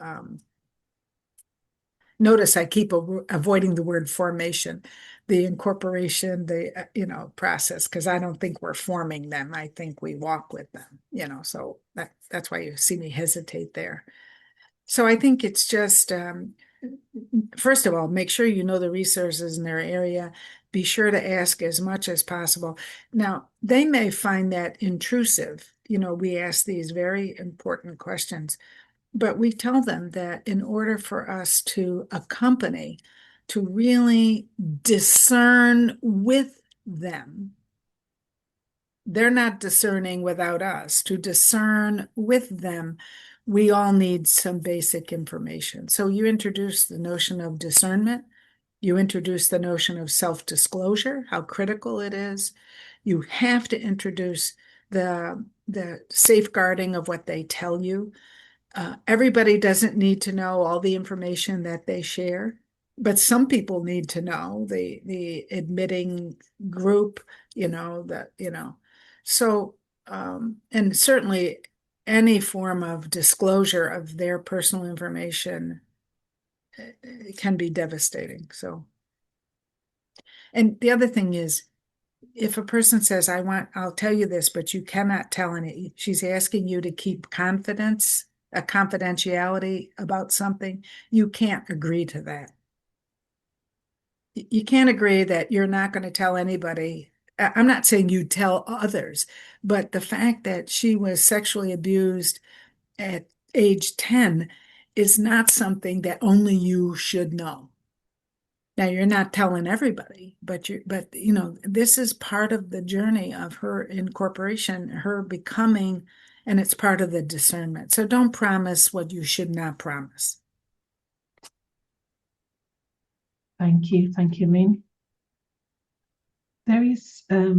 notice I keep avoiding the word formation, the incorporation, the process, because I don't think we're forming them. I think we walk with them, so that's why you see me hesitate there. So I think it's just, first of all, make sure you know the resources in their area. Be sure to ask as much as possible. Now, they may find that intrusive. We ask these very important questions. But we tell them that in order for us to accompany, to really discern with them, they're not discerning without us. To discern with them, we all need some basic information. So you introduce the notion of discernment. You introduce the notion of self-disclosure, how critical it is. You have to introduce the safeguarding of what they tell you. Everybody doesn't need to know all the information that they share, but some people need to know, the admitting group, So, and certainly any form of disclosure of their personal information can be devastating. So, and the other thing is, if a person says, I'll tell you this, but you cannot tell any, she's asking you to keep a confidentiality about something, you can't agree to that. You can't agree that you're not going to tell anybody. I'm not saying you tell others, but the fact that she was sexually abused at age 10 is not something that only you should know. Now, you're not telling everybody, but this is part of the journey of her incorporation, her becoming, and it's part of the discernment. So don't promise what you should not promise. Thank you, Min. There is a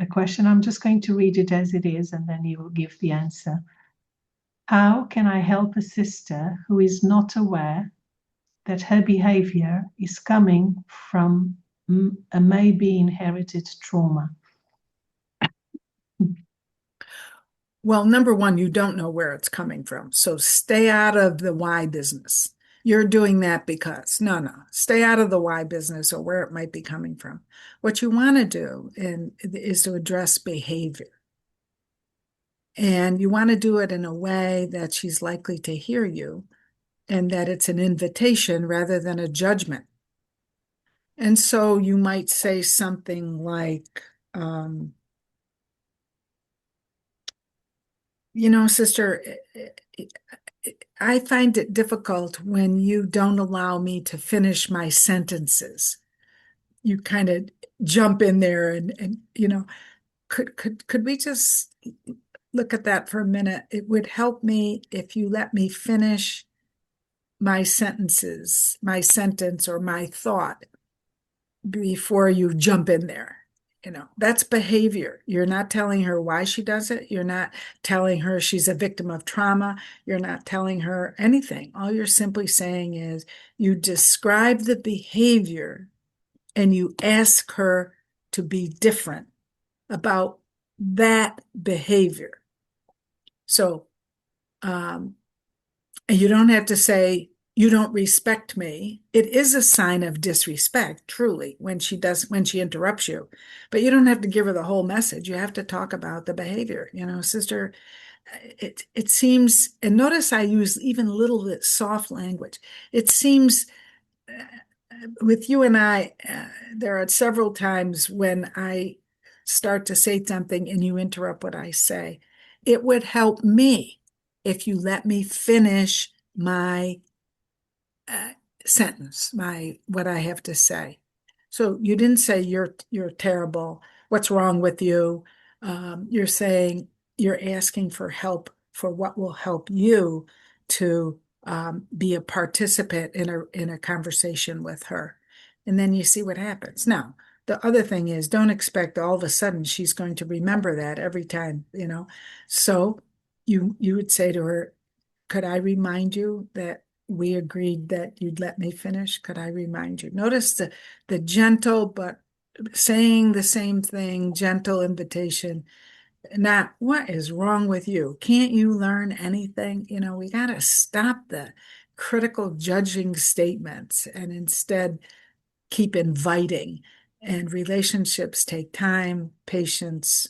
question. I'm just going to read it as it is, and then you will give the answer. How can I help a sister who is not aware that her behavior is coming from a maybe inherited trauma? Well, number one, you don't know where it's coming from. So stay out of the why business. You're doing that because, no, stay out of the why business or where it might be coming from. What you want to do is to address behavior. And you want to do it in a way that she's likely to hear you and that it's an invitation rather than a judgment. And so you might say something like, sister, I find it difficult when you don't allow me to finish my sentences. You kind of jump in there and could we just look at that for a minute? It would help me if you let me finish my sentences, my sentence or my thought before you jump in there. That's behavior. You're not telling her why she does it. You're not telling her she's a victim of trauma. You're not telling her anything. All you're simply saying is you describe the behavior and you ask her to be different about that behavior. So And you don't have to say, you don't respect me. It is a sign of disrespect, truly, when she interrupts you. But you don't have to give her the whole message. You have to talk about the behavior. Sister, it seems, and notice I use even a little bit soft language. It seems with you and I, there are several times when I start to say something and you interrupt what I say. It would help me if you let me finish my sentence, what I have to say. So you didn't say you're terrible. What's wrong with you? You're saying you're asking for help for what will help you to be a participant in a conversation with her. And then you see what happens. Now, the other thing is, don't expect all of a sudden she's going to remember that every time, So you would say to her, could I remind you that we agreed that you'd let me finish? Could I remind you? Notice the gentle, but saying the same thing, gentle invitation. Not, what is wrong with you? Can't you learn anything? We got to stop the critical judging statements and instead keep inviting. And relationships take time, patience.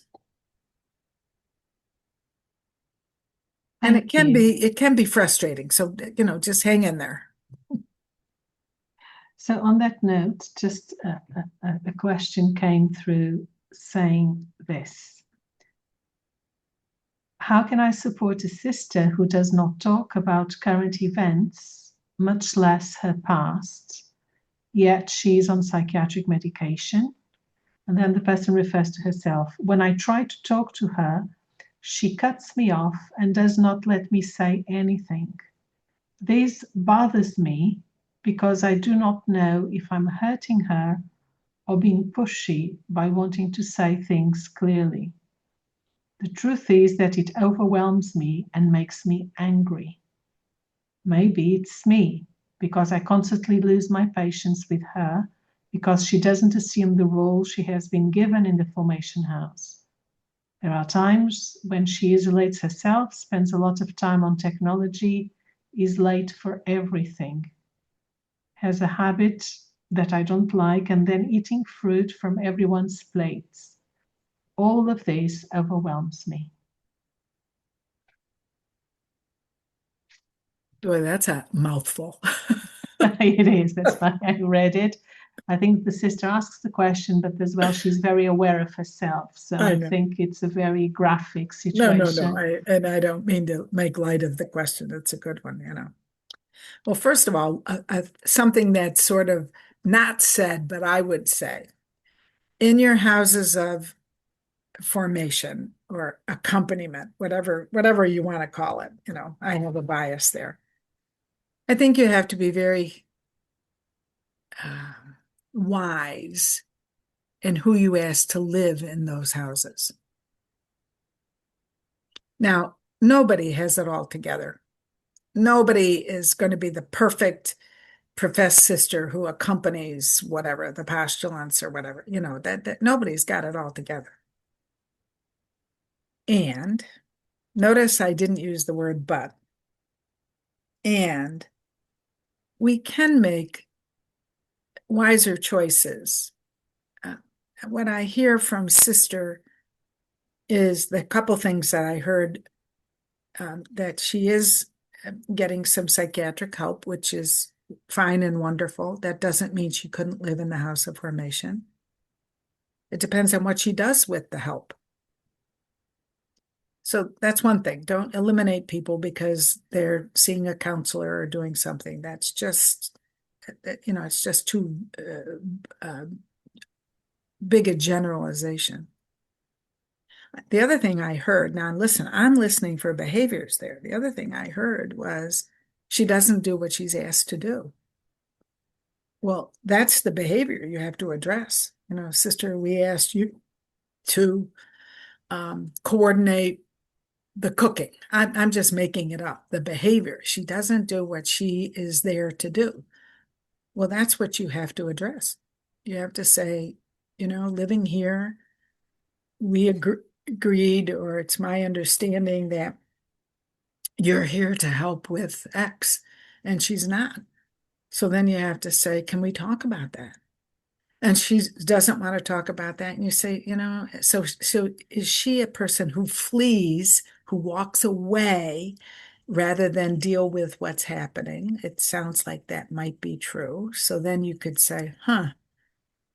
And it can be frustrating. So, just hang in there. So on that note, just a question came through saying this. How can I support a sister who does not talk about current events, much less her past, yet she's on psychiatric medication? And then the person refers to herself. When I try to talk to her, she cuts me off and does not let me say anything. This bothers me because I do not know if I'm hurting her or being pushy by wanting to say things clearly. The truth is that it overwhelms me and makes me angry. Maybe it's me, because I constantly lose my patience with her because she doesn't assume the role she has been given in the formation house. There are times when she isolates herself, spends a lot of time on technology, is late for everything, has a habit that I don't like, and then eating fruit from everyone's plates. All of this overwhelms me. Boy, that's a mouthful. It is. That's why I read it. I think the sister asks the question, but as well, she's very aware of herself. So I think it's a very graphic situation. No. I don't mean to make light of the question. It's a good one, Well, first of all, something that's sort of not said, but I would say, in your houses of formation or accompaniment, whatever you want to call it, I have a bias there. I think you have to be very wise in who you ask to live in those houses. Now, nobody has it all together. Nobody is going to be the perfect professed sister who accompanies whatever, the postulants or whatever, that nobody's got it all together. And notice I didn't use the word but. And we can make wiser choices. What I hear from sister is the couple things that I heard, that she is getting some psychiatric help, which is fine and wonderful. That doesn't mean she couldn't live in the house of formation. It depends on what she does with the help. So that's one thing. Don't eliminate people because they're seeing a counselor or doing something. That's just, it's just too big a generalization. The other thing I heard, now listen, I'm listening for behaviors there. The other thing I heard was she doesn't do what she's asked to do. Well, that's the behavior you have to address. Sister, we asked you to coordinate the cooking. I'm just making it up. The behavior. She doesn't do what she is there to do. Well, that's what you have to address. You have to say, living here, we agreed, or it's my understanding that you're here to help with X, and she's not. So then you have to say, can we talk about that? And she doesn't want to talk about that. And you say, so is she a person who flees, who walks away rather than deal with what's happening? It sounds like that might be true. So then you could say,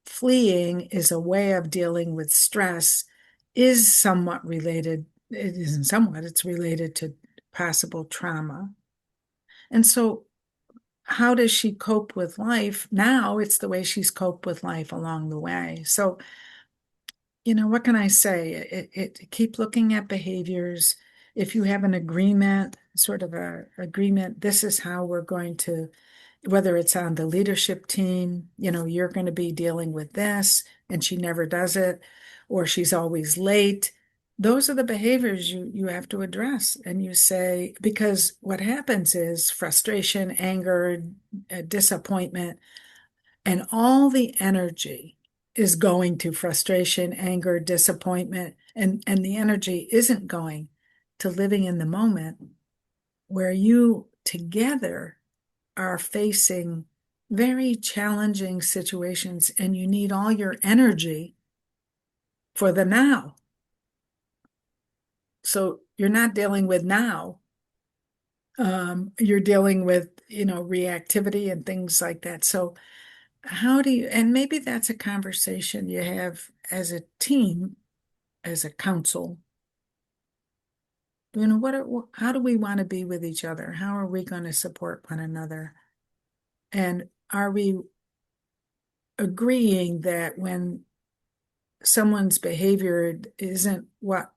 fleeing is a way of dealing with stress, is somewhat related. It isn't somewhat, it's related to possible trauma. And so how does she cope with life? Now it's the way she's coped with life along the way. So, what can I say? Keep looking at behaviors. If you have an agreement, sort of a agreement, this is how we're going to, whether it's on the leadership team, you're going to be dealing with this, and she never does it, or she's always late. Those are the behaviors you have to address. And you say, because what happens is frustration, anger, disappointment, and all the energy is going to frustration, anger, disappointment, and the energy isn't going to living in the moment where you together are facing very challenging situations, and you need all your energy for the now. So you're not dealing with now. You're dealing with, reactivity and things like that. So how do you, and maybe that's a conversation you have as a team, as a council. How do we want to be with each other? How are we going to support one another? And are we agreeing that when someone's behavior isn't what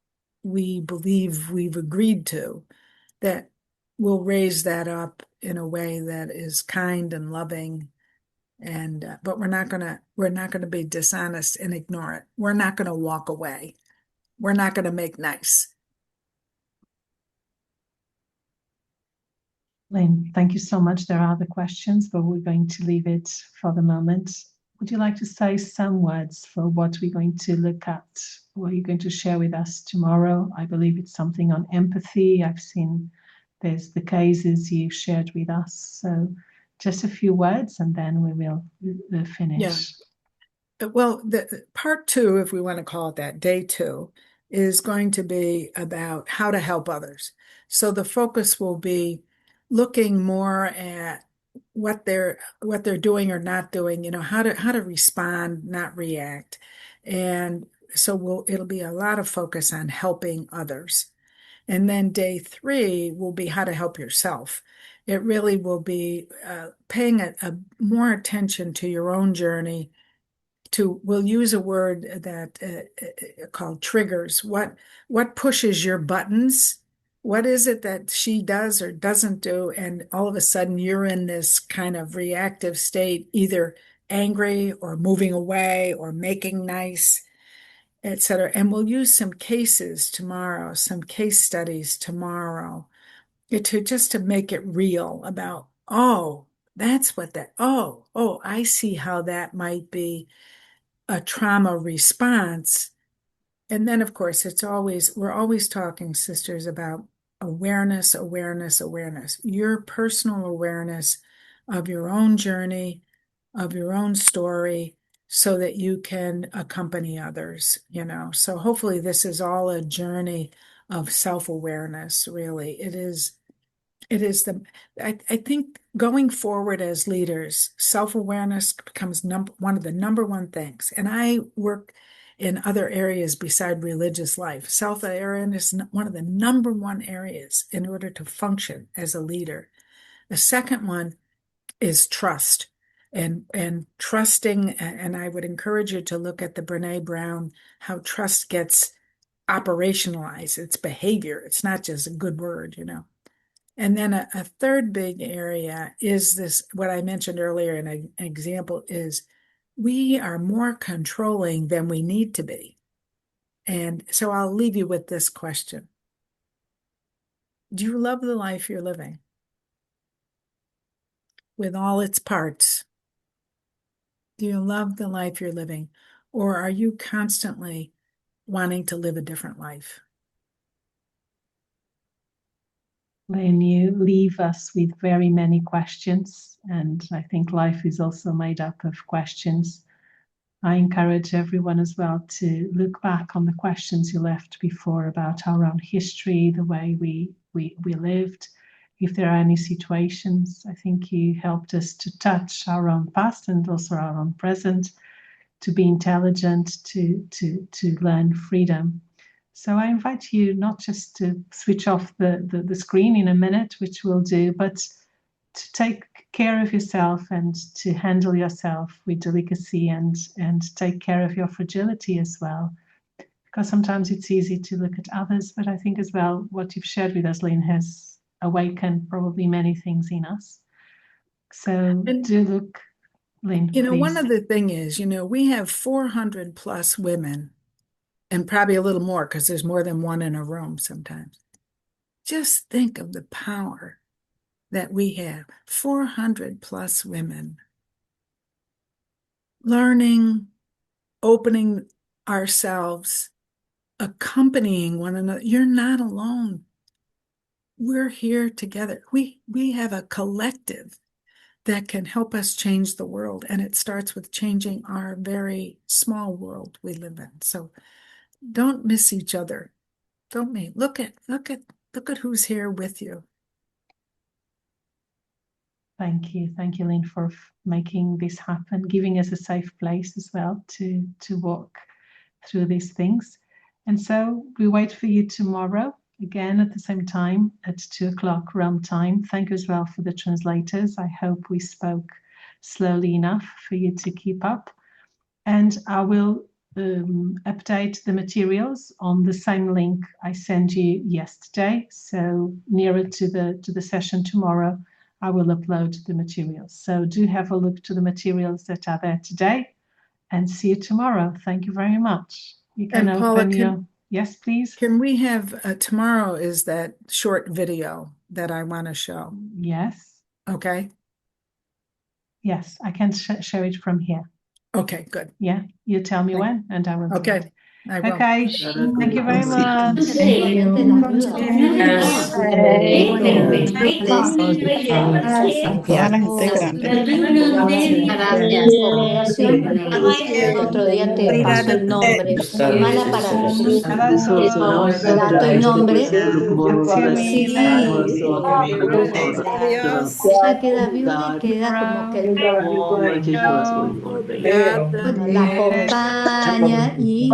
we believe we've agreed to, that we'll raise that up in a way that is kind and loving, and but we're not gonna be dishonest and ignore it. We're not gonna walk away. We're not gonna make nice. Lynn, thank you so much. There are other questions, but we're going to leave it for the moment. Would you like to say some words for what we're going to look at? What are you going to share with us tomorrow? I believe it's something on empathy. I've seen there's the cases you shared with us. So just a few words, and then we will finish. Yeah. Well, the part 2, if we want to call it that, day 2, is going to be about how to help others. So the focus will be looking more at what they're doing or not doing, how to respond, not react. And so it'll be a lot of focus on helping others. And then day 3 will be how to help yourself. It really will be paying a more attention to your own journey. We'll use a word that called triggers. What pushes your buttons? What is it that she does or doesn't do? And all of a sudden you're in this kind of reactive state, either angry or moving away or making nice, etc. And we'll use some cases tomorrow, some case studies tomorrow, to make it real about, that's what I see how that might be a trauma response. And then, of course, we're always talking, sisters, about awareness, awareness, awareness, your personal awareness of your own journey, of your own story, so that you can accompany others, So hopefully this is all a journey of self-awareness, really. I think going forward as leaders, self-awareness becomes one of the number one things. And I work in other areas beside religious life. Self-awareness is one of the number one areas in order to function as a leader. The second one is trust. And trusting, and I would encourage you to look at the Brene Brown, how trust gets operationalized. It's behavior. It's not just a good word, And then a third big area is this, what I mentioned earlier, and an example is we are more controlling than we need to be. And so I'll leave you with this question. Do you love the life you're living? With all its parts? Do you love the life you're living? Or are you constantly wanting to live a different life? Lynn, you leave us with very many questions, and I think life is also made up of questions. I encourage everyone as well to look back on the questions you left before about our own history, the way we lived. If there are any situations, I think you helped us to touch our own past and also our own present, to be intelligent, to learn freedom. So I invite you not just to switch off the screen in a minute, which we'll do, but to take care of yourself and to handle yourself with delicacy and take care of your fragility as well. Because sometimes it's easy to look at others, but I think as well what you've shared with us, Lynn, has awakened probably many things in us. So do look, Lynn, You know, please. one other thing is, we have 400 plus women, and probably a little more because there's more than one in a room sometimes. Just think of the power that we have. 400 plus women learning, opening ourselves, accompanying one another. You're not alone. We're here together. We have a collective that can help us change the world, and it starts with changing our very small world we live in. So don't miss each other. Don't look at who's here with you. Thank you, Lynn, for making this happen, giving us a safe place as well to walk through these things. And so we wait for you tomorrow, again at the same time at 2:00 Rome time. Thank you as well for the translators. I hope we spoke slowly enough for you to keep up. And I will update the materials on the same link I sent you yesterday. So nearer to the session tomorrow, I will upload the materials. So do have a look to the materials that are there today, and see you tomorrow. Thank you very much. You can And Paula, open your... Yes, please. Can we have tomorrow is that short video that I want to show? Yes. Okay. Yes, I can show it from here. Okay, good. Yeah, you tell me when, and I will. Okay, I will. Okay, thank you very much. Otro día te paso el nombre. Mala para registro. Dato y nombre. Sí, ella queda viuda y queda como que la acompaña y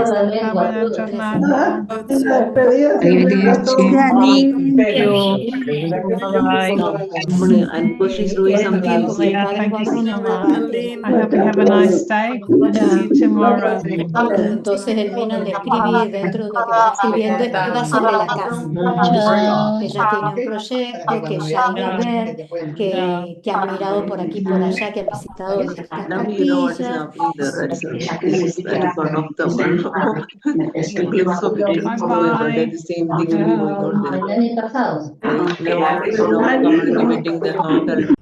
And because she's doing something. I hope you have a nice day. See you tomorrow. Entonces el Mina le escribí dentro de lo que está escribiendo, va a ser de la casa. Que ella tiene un proyecto, que ella ha ido a ver, que han mirado por aquí y por allá, que han visitado distintas capillas. The same thing will be going on there.